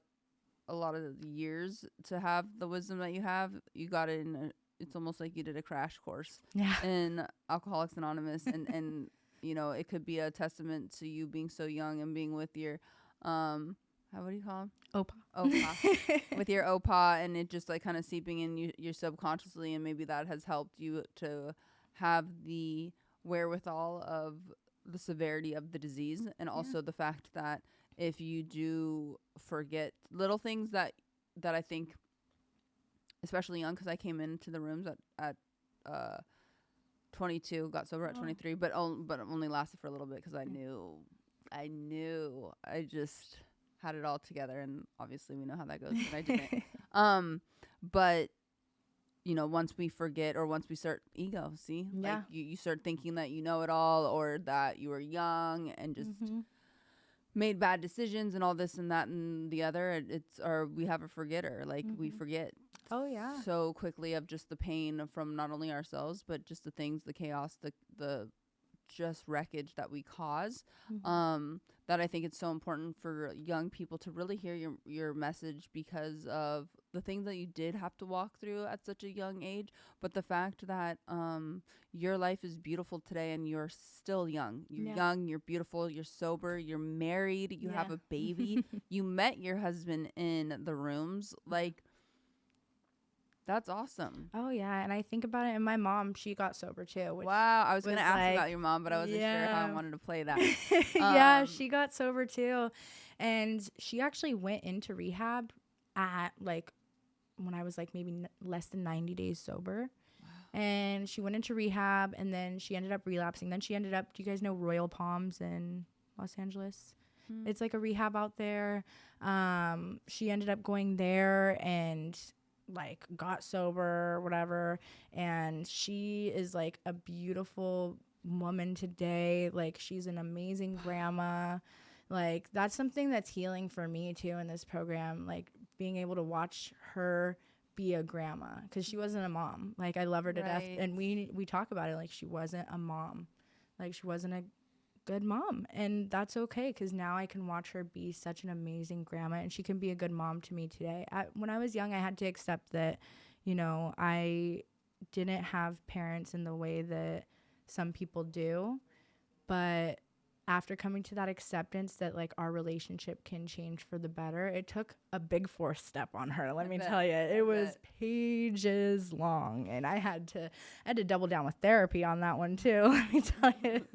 of years to have the wisdom that you have. You got it it's almost like you did a crash course in Alcoholics Anonymous. and, you know, it could be a testament to you being so young and being with your, what do you call him? Opa. With your Opa, and it just like kind of seeping in your subconsciously, and maybe that has helped you to have the wherewithal of the severity of the disease, and also the fact that if you do forget little things that I think, especially young, because I came into the rooms at 22, got sober at 23, but only lasted for a little bit because I knew I just had it all together, and obviously we know how that goes, but I didn't. But you know, once we forget, or once we start like you start thinking that you know it all, or that you were young and just made bad decisions and all this and that and the other, or we have a forgetter, like we forget so quickly of just the pain from not only ourselves, but just the things, the chaos, the just wreckage that we cause. That I think it's so important for young people to really hear your message, because of the things that you did have to walk through at such a young age, but the fact that your life is beautiful today, and you're still young. You're young, you're beautiful, you're sober, you're married, you have a baby, you met your husband in the rooms, like, that's awesome.
Oh, yeah. And I think about it. And my mom, she got sober too.
Wow. I was going to ask about your mom, but I wasn't sure how I wanted to play that.
Yeah, she got sober too. And she actually went into rehab at like when I was like maybe less than 90 days sober. Wow. And she went into rehab, and then she ended up relapsing. Then she ended up, do you guys know Royal Palms in Los Angeles? It's like a rehab out there. She ended up going there and like got sober or whatever, and she is like a beautiful woman today. Like, she's an amazing grandma. Like, that's something that's healing for me too in this program, like being able to watch her be a grandma, because she wasn't a mom. Like, I love her to death, and we talk about it, like she wasn't a mom, like she wasn't a good mom, and that's okay, because now I can watch her be such an amazing grandma, and she can be a good mom to me today. When I was young, I had to accept that, you know, I didn't have parents in the way that some people do, but after coming to that acceptance that like our relationship can change for the better, it took a big 4th step on her. Let me tell you, it was pages long, and I had to double down with therapy on that one too. Let me tell you,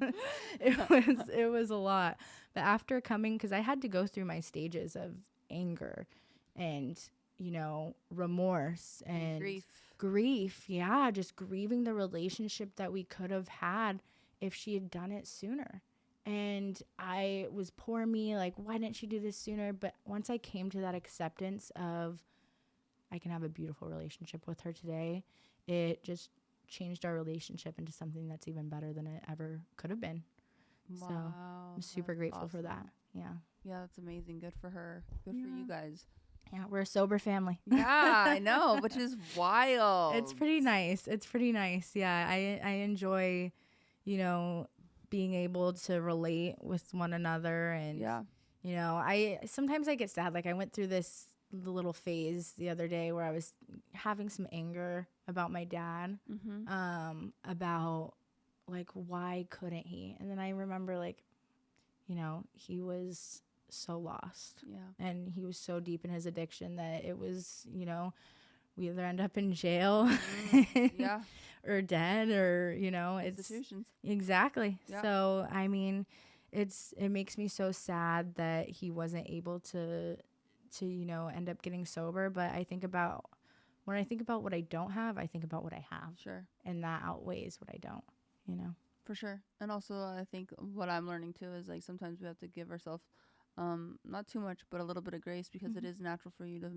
it was a lot. But after coming, because I had to go through my stages of anger and, you know, remorse and grief. Yeah, just grieving the relationship that we could have had if she had done it sooner. And I was poor me, like, why didn't she do this sooner? But once I came to that acceptance of I can have a beautiful relationship with her today, it just changed our relationship into something that's even better than it ever could have been. Wow, so I'm super grateful for that. Yeah.
Yeah, that's amazing. Good for her. Good for you guys.
Yeah, we're a sober family.
Yeah, I know, which is wild.
It's pretty nice. Yeah, I enjoy, you know, being able to relate with one another. And, you know, sometimes I get sad. Like I went through this little phase the other day where I was having some anger about my dad, about like, why couldn't he? And then I remember, like, you know, he was so lost. Yeah. And he was so deep in his addiction that it was, you know, we either end up in jail or dead, or, you know, institutions. Exactly. Yeah. So, I mean, it makes me so sad that he wasn't able to, you know, end up getting sober. But when I think about what I don't have, I think about what I have. Sure. And that outweighs what I don't, you know.
For sure. And also, I think what I'm learning too is like sometimes we have to give ourselves not too much, but a little bit of grace, because it is natural for you to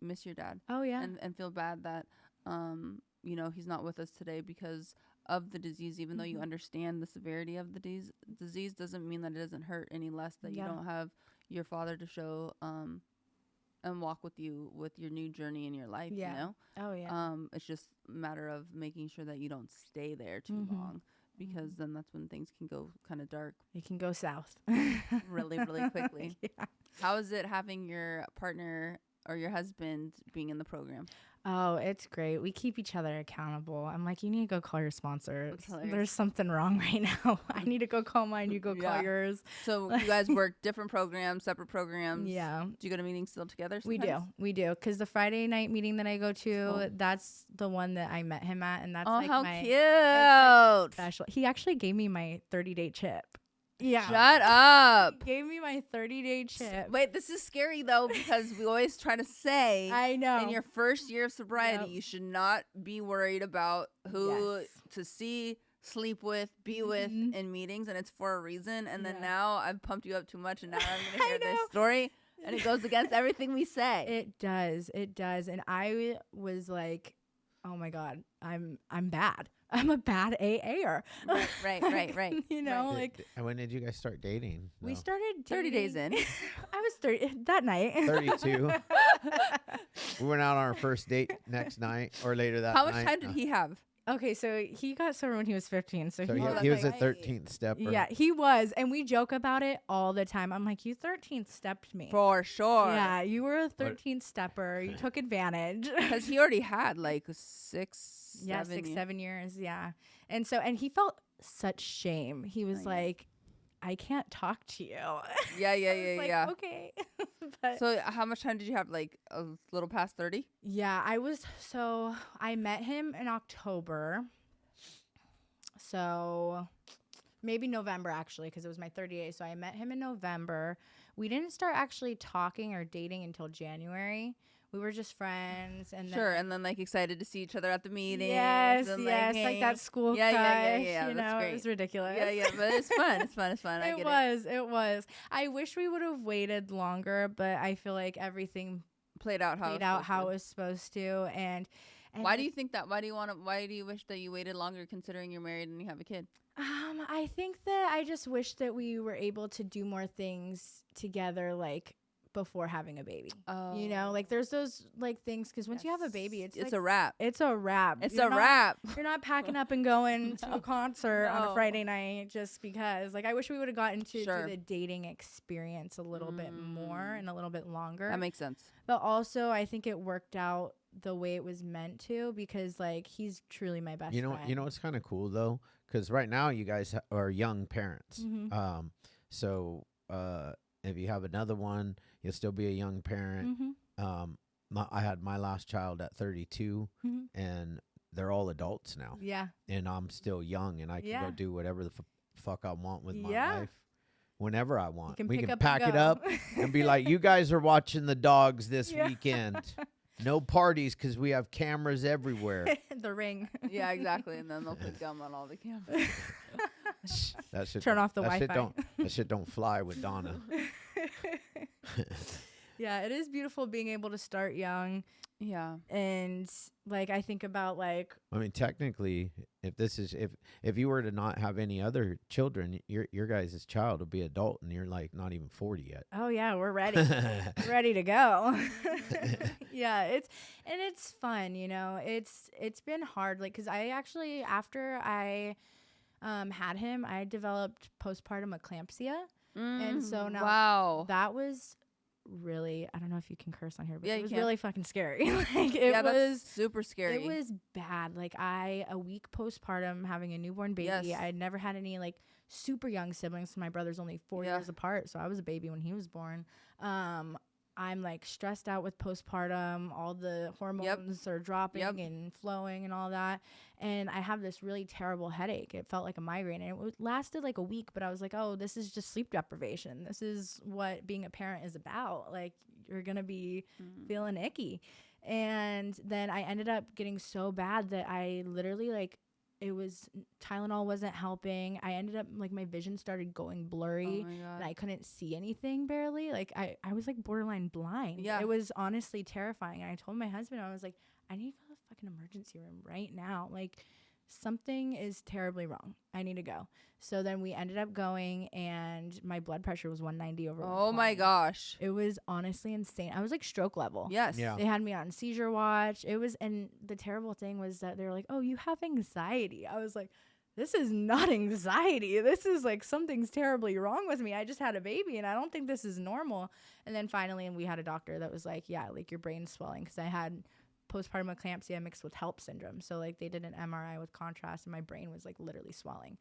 miss your dad. Oh yeah. And feel bad that you know, he's not with us today because of the disease. Even though you understand the severity of the disease doesn't mean that it doesn't hurt any less that you don't have your father to show and walk with you with your new journey in your life. You know. Oh yeah. It's just a matter of making sure that you don't stay there too long, because then that's when things can go kind of dark.
It can go south
really, really quickly. Yeah. How is it having your partner or your husband being in the program?
Oh, it's great. We keep each other accountable. I'm like, you need to go call your sponsor. There's something wrong right now. I need to go call mine. You go call yours.
So you guys work different programs, separate programs. Yeah. Do you go to meetings still together sometimes?
We do. Because the Friday night meeting that I go to, that's the one that I met him at. And that's
how cute.
Like special. He actually gave me my 30-day chip. Yeah.
Shut up.
He gave me my 30-day chip.
Wait, this is scary though, because we always try to say,
I know,
in your first year of sobriety, you should not be worried about who to see, sleep with, be with in meetings, and it's for a reason. And then now I've pumped you up too much, and now I'm going to hear this story, and it goes against everything we say.
It does. And I was like, oh my God, I'm bad. I'm a bad AA'er.
Right.
You know, like.
And when did you guys start dating?
We started
30 days in.
I was 30 that night.
32. We went out on our first date next night or later that night.
How much time did he have?
Okay, so he got sober when he was 15. So
he was a 13th stepper.
Yeah, he was. And we joke about it all the time. I'm like, you 13th stepped me.
For sure.
Yeah, you were a 13th stepper. You took advantage.
Because he already had like 7
years. Yeah. And he felt such shame. He was like, I can't talk to you.
Yeah.
Okay.
But so how much time did you have? Like a little past 30?
Yeah, I met him in October. So maybe November, actually, because it was my 30th. So I met him in November. We didn't start actually talking or dating until January. We were just friends, and
then like excited to see each other at the meeting.
Yes, like that school crush.
Yeah.
You know, it was ridiculous.
Yeah, but it's fun. It's fun.
It was. I wish we would have waited longer, but I feel like everything
played out how
it was supposed to. And
why do you think that? Why do you wish that you waited longer, considering you're married and you have a kid?
I think that I just wish that we were able to do more things together, like before having a baby. You know, like there's those like things, because once you have a baby, it's like,
a wrap.
It's a wrap. You're not packing up and going to a concert on a Friday night just because. Like I wish we would have gotten to do the dating experience a little bit more and a little bit longer.
That makes sense.
But also I think it worked out the way it was meant to, because like he's truly my best friend.
You know what's kind of cool though, because right now you guys are young parents. So if you have another one, you'll still be a young parent. I had my last child at 32, and they're all adults now.
Yeah.
And I'm still young, and I can go do whatever the fuck I want with my life whenever I want. We can pack it up and be like, you guys are watching the dogs this weekend. No parties because we have cameras everywhere.
The Ring.
Yeah, exactly. And then they'll put gum on all the cameras.
That shit
Turn off the Wi-Fi.
That shit don't fly with Donna.
Yeah, it is beautiful being able to start young.
Yeah.
And like I think about like,
I mean, technically, if you were to not have any other children, your guys' child will be adult, and you're like not even 40 yet.
Oh yeah, we're ready. Ready to go. Yeah, it's fun, you know. It's been hard, like, because I actually, after I had him, I developed postpartum eclampsia. And so now that was really, I don't know if you can curse on here, but it was really fucking scary. Like it was
super scary.
It was bad. Like a week postpartum having a newborn baby. I had never had any like super young siblings. My brother's only 4 years apart, so I was a baby when he was born. I'm like stressed out with postpartum. All the hormones are dropping and flowing and all that. And I have this really terrible headache. It felt like a migraine, and it lasted like a week, but I was like, oh, this is just sleep deprivation. This is what being a parent is about. Like, you're going to be feeling icky. And then I ended up getting so bad that I literally like, Tylenol wasn't helping. I ended up like my vision started going blurry, and I couldn't see anything barely. Like I was like borderline blind. Yeah. It was honestly terrifying. And I told my husband, I was like, I need to go to the fucking emergency room right now. Like something is terribly wrong. I need to go. So then we ended up going, and my blood pressure was 190 over 120.
Oh my gosh.
It was honestly insane. I was like stroke level.
Yes.
Yeah.
They had me on seizure watch. And the terrible thing was that they were like, oh, you have anxiety. I was like, this is not anxiety. This is like something's terribly wrong with me. I just had a baby, and I don't think this is normal. And then finally, we had a doctor that was like, yeah, like your brain's swelling, because I had postpartum eclampsia mixed with HELLP syndrome. So like they did an MRI with contrast, and my brain was like literally swelling.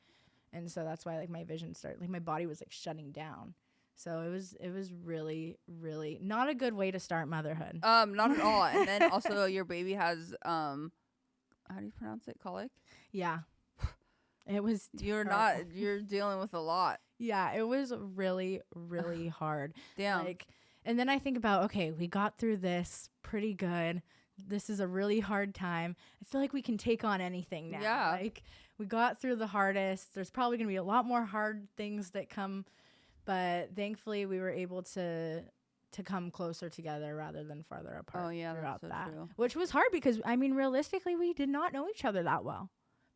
And so that's why like my vision started, like my body was like shutting down. So it was really, really not a good way to start motherhood.
Not at all. And then also your baby has how do you pronounce it? Colic?
Yeah. It was
you're dealing with a lot.
Yeah, it was really, really hard.
Damn.
Like, and then I think about, okay, we got through this pretty good. This is a really hard time. I feel like we can take on anything now.
Yeah.
Like we got through the hardest. There's probably going to be a lot more hard things that come, but thankfully we were able to come closer together rather than farther apart.
Oh yeah,
throughout
that's so true.
Which was hard because I mean, realistically, we did not know each other that well.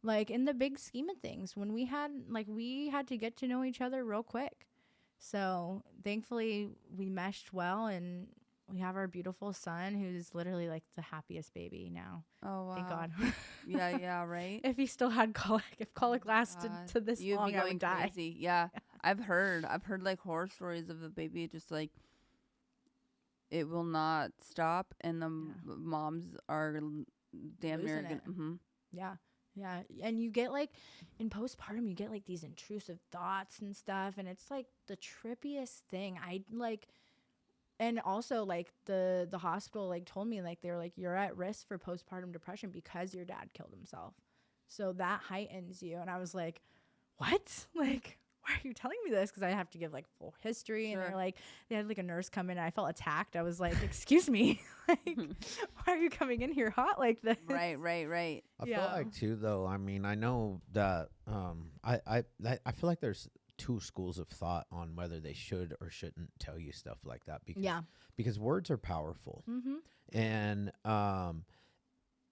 Like in the big scheme of things, when we had to get to know each other real quick. So thankfully we meshed well, and we have our beautiful son, who's literally like the happiest baby now.
Oh wow!
Thank God.
Yeah, right.
If he still had colic, if colic lasted to this
You'd
long,
be
I
going
would die.
crazy. Yeah, I've heard like horror stories of the baby just like it will not stop, and the moms are damn near.
Yeah. Yeah. And you get like in postpartum, you get like these intrusive thoughts and stuff. And it's like the trippiest thing. And also like the hospital like told me, like, they were like, you're at risk for postpartum depression because your dad killed himself. So that heightens you. And I was like, what? Like, why are you telling me this? Because I have to give like full history.
Sure.
And they had like a nurse come in, and I felt attacked. I was like, excuse me, like, why are you coming in here hot like this?
Right.
I feel like too, though. I mean, I know that I feel like there's two schools of thought on whether they should or shouldn't tell you stuff like that, because words are powerful. And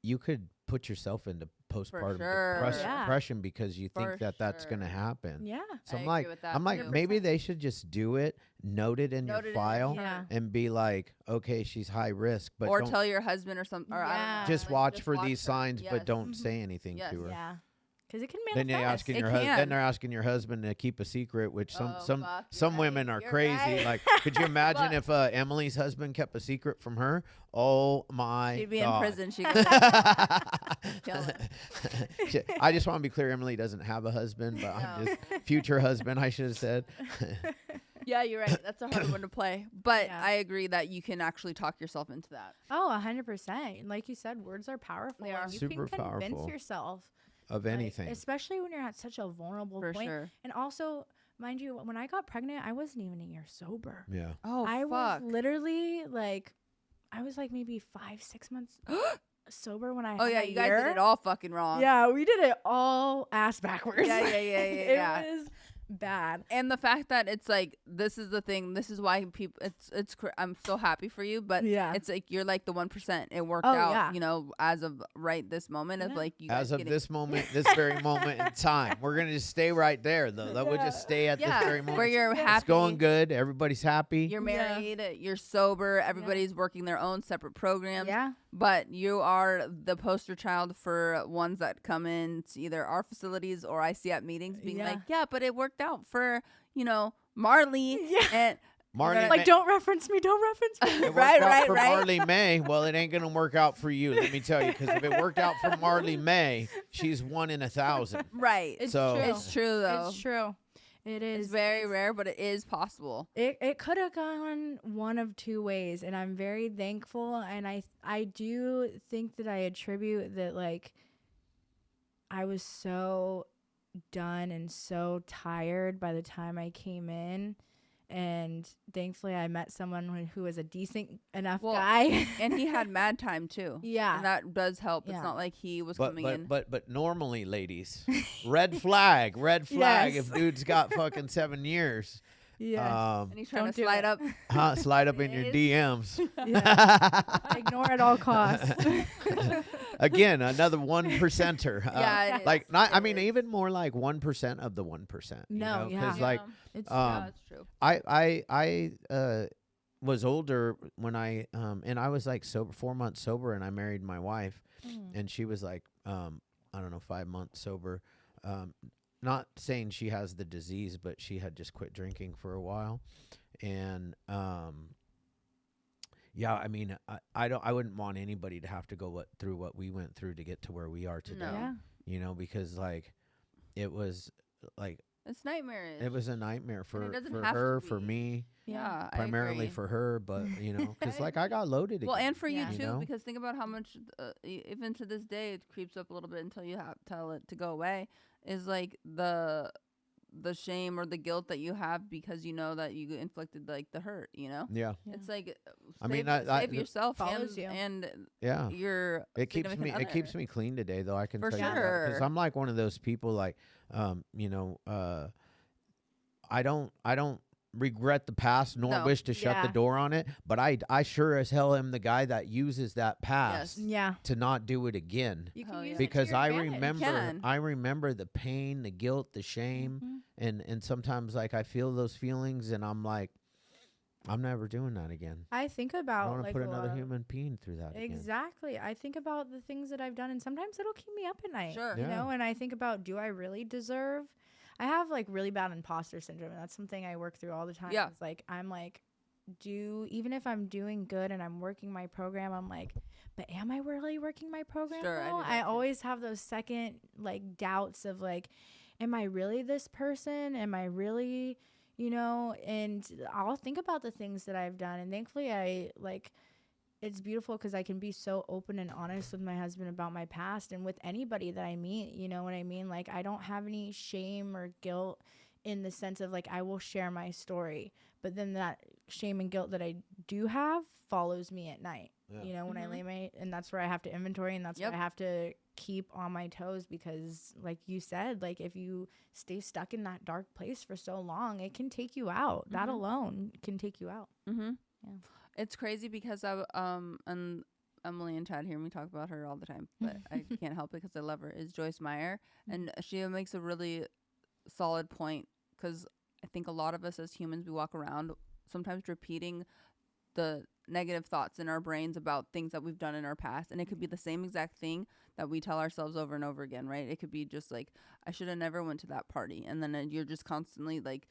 you could put yourself into postpartum depression because you think that's going to happen.
Yeah.
So I'm like, maybe they should just do it, note it in your file, and be like, okay, she's high risk, but
or tell your husband or something. Or
just watch for these signs, but don't say anything to her.
Yeah. because it can
Then
manifest.
then they're asking your husband to keep a secret, which some women are
You're
crazy.
right.
Like, could you imagine if Emily's husband kept a secret from her? Oh my
She'd be
God.
in prison. She could kill him.
I just want to be clear. Emily doesn't have a husband, but I'm just future husband, I should have said.
Yeah, you're right. That's a hard one to play. But
Yeah.
I agree that you can actually talk yourself into that.
Oh, 100%. Like you said, words are powerful.
They are.
And you
Super
can convince
powerful.
yourself
Of
like,
anything.
especially when you're at such a vulnerable
For
point.
sure.
And also, mind you, when I got pregnant, I wasn't even a year sober.
Yeah.
Oh,
I
fuck.
was literally like, I was like maybe 5-6 months sober when I
Oh,
had
yeah.
my
You guys
year.
did it all fucking wrong.
Yeah, we did it all ass backwards.
Yeah.
It was bad.
And the fact that it's like, this is the thing. This is why people, I'm so happy for you. But
Yeah.
it's like, you're like the 1%. It worked
Oh,
out,
yeah.
you know, as of right this moment of
Yeah.
like, you guys
As of
getting-
this moment, this very moment in time, we're gonna just stay right there, though. That would just stay at this very moment.
where you're
Yeah.
happy.
It's going good. Everybody's happy.
You're
Yeah.
married, you're sober, everybody's working their own separate programs.
Yeah.
But you are the poster child for ones that come in to either our facilities or I see at meetings being
Yeah.
like, yeah, but it worked out for, you know, Marley.
Yeah.
And
Marley
Like,
May-
don't reference me. Don't reference me.
It worked
Right,
out
right,
for
right.
Marley May. Well, it ain't gonna work out for you. Let me tell you, because if it worked out for Marley May, she's 1 in 1,000.
right.
It's
So-
true.
It's true, though.
It's true. It is.
It's very rare, but it is possible.
It could have gone one of two ways, and I'm very thankful. And I do think that I attribute that, like, I was so done and so tired by the time I came in, and thankfully I met someone who was a decent enough guy.
And he had mad time too.
Yeah.
And that does help.
Yeah.
It's not like he was
But
coming in.
but normally, ladies, red flag
Yes.
if dude's got fucking 7 years.
Yeah.
And he's trying
Don't
to
do
slide
it.
up.
Slide up in your
It
DMs.
Ignore at all costs.
Again, another 1%er.
Yeah, it
like
is.
not. I
It
mean,
is.
even more like 1% of the 1%.
No, yeah.
Because like
It's
Yeah, that's true.
I was older when I and I was like sober 4 months sober, and I married my wife, and she was like I don't know 5 months sober. Not saying she has the disease, but she had just quit drinking for a while, and yeah, I mean, I wouldn't want anybody to have to go through what we went through to get to where we are today.
No.
yeah.
You know, because like it was like
It's nightmarish.
it was a nightmare
it
for
doesn't have to
her, for
be.
me,
Yeah, I
primarily
agree.
for her, but you know, because like I got loaded.
Well,
again,
and for
Yeah.
you
you
too,
know?
because think about how much, even to this day, it creeps up a little bit until you tell it to go away. Is like the shame or the guilt that you have because you know that you inflicted like the hurt. You know,
Yeah,
it's like
I mean,
save yourself
follows
and
you.
yeah.
your
It keeps me.
significant
It keeps
other.
me clean today, though. I can
For
tell you that
sure.
because I'm like one of those people. Like, you know, I don't regret the past nor
No.
wish to shut the
Yeah.
door on it. But I sure as hell am the guy that uses that past
Yeah.
to not do it again.
You
Oh,
can
yeah.
use it to
Because
your
I
advantage.
can.
remember the pain, the guilt, the shame,
Mhm.
and sometimes like I feel those feelings, and I'm like, I'm never doing that again.
I think
I
about
don't want to
like
put
a
another
lot of-
human being through that again.
Exactly. I think about the things that I've done, and sometimes it'll keep me up at night.
Sure.
You
Yeah.
know, and I think about, do I really deserve? I have like really bad imposter syndrome, and that's something I work through all the time.
Yeah.
It's like I'm like, even if I'm doing good and I'm working my program, I'm like, but am I really working my program?
Sure, I
well?
do that
I
too.
always have those second like doubts of like, am I really this person? Am I really, you know? And I'll think about the things that I've done, and thankfully I like. It's beautiful because I can be so open and honest with my husband about my past and with anybody that I meet. You know what I mean? Like, I don't have any shame or guilt in the sense of like, I will share my story, but then that shame and guilt that I do have follows me at night.
Yeah.
You know, when I
Mhm.
and that's where I have to inventory, and that's
Yep.
where I have to keep on my toes, because like you said, like if you stay stuck in that dark place for so long, it can take you out. That
Mhm.
alone can take you out.
Mm-hmm.
Yeah.
It's crazy because and Emily and Chad hear me talk about her all the time, but I can't help it because I love her. Is Joyce Meyer, and she makes a really solid point because I think a lot of us as humans, we walk around sometimes repeating the negative thoughts in our brains about things that we've done in our past. And it could be the same exact thing that we tell ourselves over and over again, right? It could be just like, I should have never went to that party. And then you're just constantly like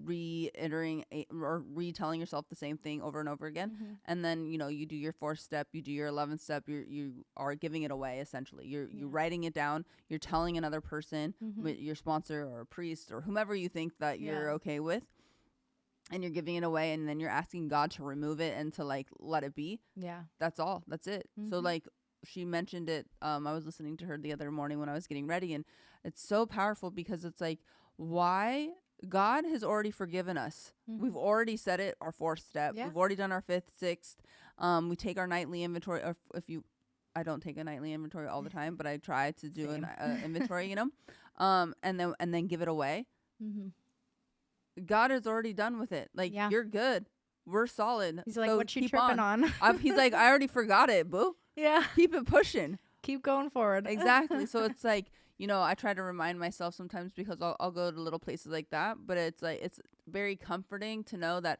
reiterating or retelling yourself the same thing over and over again. And then, you know, you do your 4th step, you do your 11th step, you are giving it away essentially. You're writing it down, you're telling another person, your sponsor or a priest or whomever you think that you're okay with, and you're giving it away, and then you're asking God to remove it and to like let it be. Yeah. That's all. That's it. So like she mentioned it, I was listening to her the other morning when I was getting ready, and it's so powerful because it's like, why God has already forgiven us. We've already said it, our 4th step. We've already done our 5th, 6th. We take our nightly inventory. Or I don't take a nightly inventory all the time, but I try to do an inventory, you know, and then give it away. God is already done with it. Like, you're good. We're solid.
He's like, so what you tripping on?
He's like, I already forgot it, boo. Yeah. Keep it pushing.
Keep going forward.
Exactly. So it's like, you know, I try to remind myself sometimes because I'll go to little places like that. But it's like, it's very comforting to know that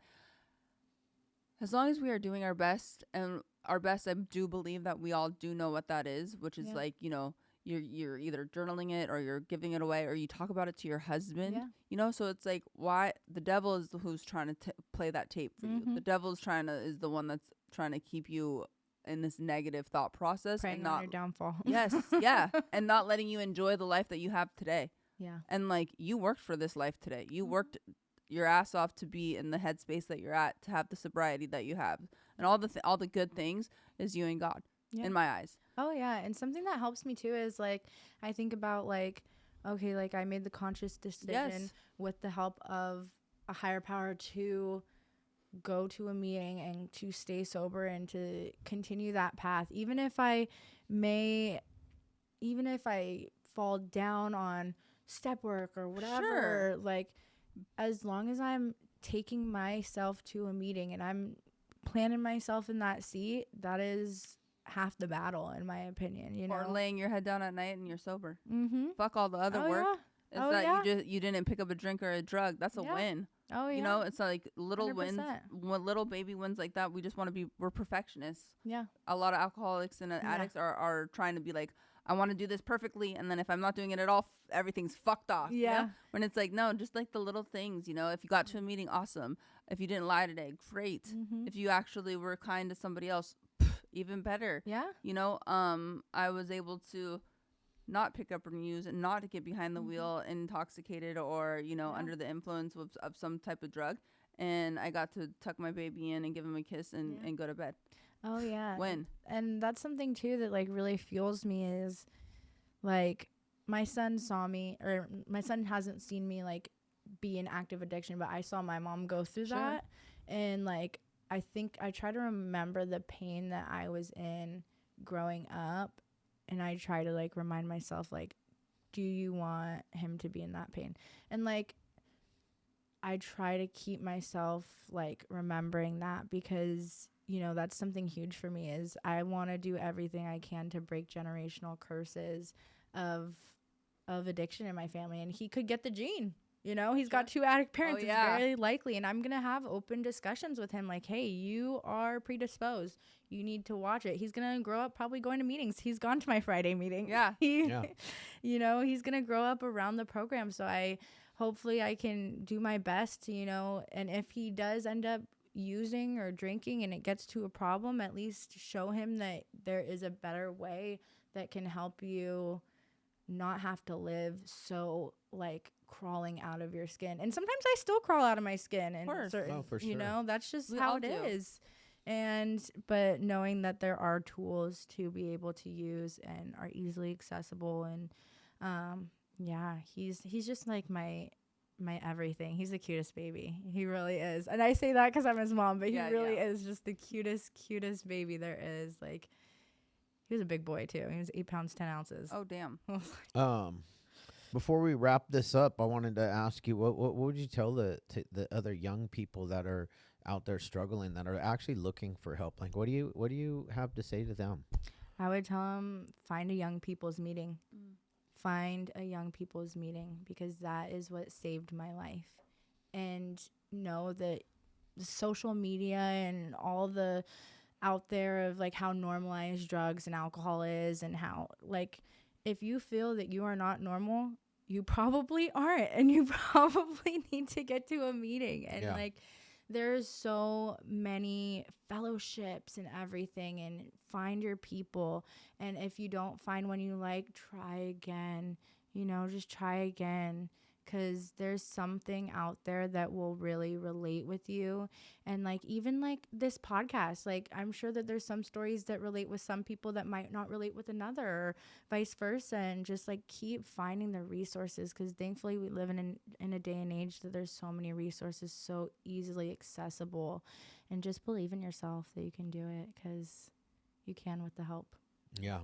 as long as we are doing our best, and our best, I do believe that we all do know what that is, which is like, you know, you're either journaling it or you're giving it away or you talk about it to your husband, you know? So it's like, why the devil is who's trying to play that tape for you. The devil is the one that's trying to keep you in this negative thought process.
Preying
and not
on your downfall.
Yes. Yeah. And not letting you enjoy the life that you have today. Yeah. And like, you worked for this life today. You worked your ass off to be in the headspace that you're at, to have the sobriety that you have. And all the good things is you and God in my eyes.
Oh, yeah. And something that helps me, too, is, like, I think about, like, okay, like, I made the conscious decision with the help of a higher power to go to a meeting and to stay sober and to continue that path. Even if I fall down on step work or whatever, like, as long as I'm taking myself to a meeting and I'm planting myself in that seat, that is half the battle, in my opinion, you know.
Or laying your head down at night and you're sober. Fuck all the other work. It's that you didn't pick up a drink or a drug. That's a win. Oh yeah. You know, it's like little 100%. Wins, little baby wins like that. We just want to be. We're perfectionists. Yeah. A lot of alcoholics and addicts are trying to be like, I want to do this perfectly, and then if I'm not doing it at all, everything's fucked off. Yeah. You know? When it's like, no, just like the little things. You know, if you got to a meeting, awesome. If you didn't lie today, great. If you actually were kind to somebody else, even better. Yeah. You know, I was able to not pick up and use and not to get behind the wheel intoxicated or, you know, under the influence of some type of drug. And I got to tuck my baby in and give him a kiss and go to bed.
Oh, yeah. And that's something, too, that, like, really fuels me is, like, my son hasn't seen me, like, be in active addiction, but I saw my mom go through that. And, like, I think I try to remember the pain that I was in growing up, and I try to, like, remind myself, like, do you want him to be in that pain? And, like, I try to keep myself, like, remembering that because, you know, that's something huge for me is I want to do everything I can to break generational curses of addiction in my family. And he could get the gene. You know, he's got 2 addict parents. It's very likely. And I'm going to have open discussions with him like, hey, you are predisposed. You need to watch it. He's going to grow up probably going to meetings. He's gone to my Friday meeting. Yeah. You know, he's going to grow up around the program. So hopefully I can do my best, you know, and if he does end up using or drinking and it gets to a problem, at least show him that there is a better way that can help you not have to live so, like, crawling out of your skin. And sometimes I still crawl out of my skin, and for sure. You know, that's just how it is. But knowing that there are tools to be able to use and are easily accessible, and he's just like my everything. He's the cutest baby. He really is. And I say that because I'm his mom, but he really is just the cutest baby there is. Like, he was a big boy too. He was 8 pounds 10 ounces.
Oh damn.
Before we wrap this up, I wanted to ask you, what would you tell the other young people that are out there struggling, that are actually looking for help? Like, what do you have to say to them?
I would tell them, find a young people's meeting. Find a young people's meeting, because that is what saved my life. And know that social media and all the out there of like how normalized drugs and alcohol is, and how like if you feel that you are not normal, you probably aren't, and you probably need to get to a meeting. And like there's so many fellowships and everything, and find your people. And if you don't find one you like, try again, you know, just try again. Because there's something out there that will really relate with you. And like even like this podcast, like I'm sure that there's some stories that relate with some people that might not relate with another, or vice versa. And just like keep finding the resources, because thankfully we live in a day and age that there's so many resources so easily accessible. And just believe in yourself that you can do it, because you can with the help.
Yeah.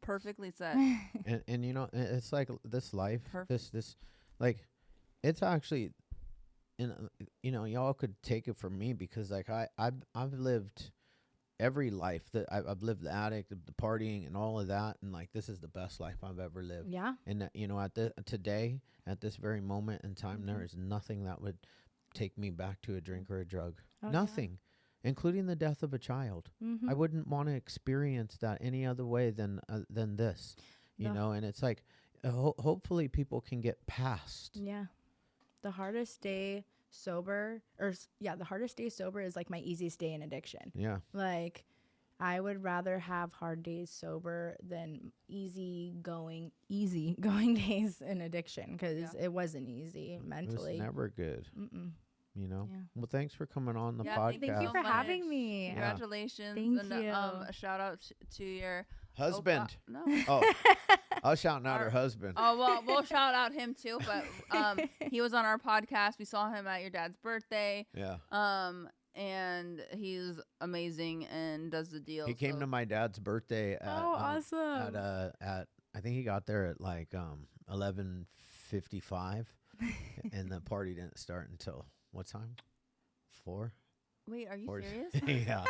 Perfectly said.
And you know, it's like this life, this like, it's actually, you know, y'all could take it from me, because like I've lived every life that I've lived, the addict, the partying, and all of that, and like this is the best life I've ever lived.
Yeah.
And you know, today, at this very moment in time, there is nothing that would take me back to a drink or a drug. Nothing, including the death of a child. I wouldn't want to experience that any other way than this, you know. And it's like, hopefully people can get past.
Yeah. The hardest day sober, the hardest day sober is like my easiest day in addiction. Yeah. Like I would rather have hard days sober than easy going days in addiction, because it wasn't easy mentally.
It was never good. You know? Yeah. Well, thanks for coming on the podcast.
Thank you for having me.
Congratulations.
Thank you.
A shout out to your
husband.
No.
Oh, I was shouting out her husband.
Oh, well, we'll shout out him too. But he was on our podcast. We saw him at your dad's birthday. Yeah. And he's amazing and does the deal.
He came to my dad's birthday.
Awesome.
At I think he got there at like 11:55, and the party didn't start until what time? 4.
Wait, are you
4.
serious?
Yeah.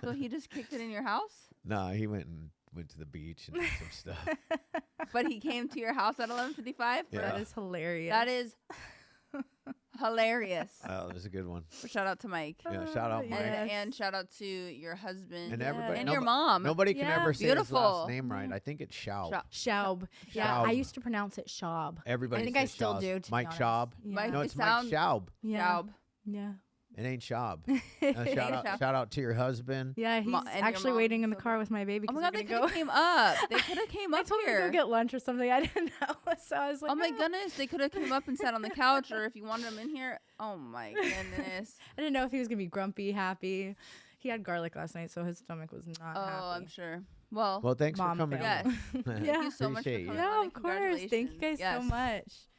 So he just kicked it in your house?
No, he went to the beach and did some stuff.
But he came to your house at 11:55?
Yeah.
That is hilarious.
That is hilarious.
Oh, that was a good one.
Shout out to Mike.
Yeah, shout out Mike.
And shout out to your husband
and everybody,
and your mom.
Nobody can ever say his last name right. I think it's Schaub.
Schaub. Yeah, I used to pronounce it Schaub.
Everybody.
I think I still do.
Mike Schaub.
Yeah.
No, it's Mike Schaub.
Yeah. Yeah.
It ain't Schaub. Shout out to your husband.
Yeah, he's actually waiting in the car with my baby.
Oh my God, they could have came up. They could have came up
here. I told him to go get lunch or something. I didn't know. So I was like,
oh my goodness, they could have came up and sat on the couch, or if you wanted them in here. Oh my goodness.
I didn't know if he was going to be grumpy, happy. He had garlic last night, so his stomach was not happy.
Oh, I'm sure. Well,
thanks for coming.
Yes. Thank you so much for coming.
Yeah, of course. Thank you guys so much.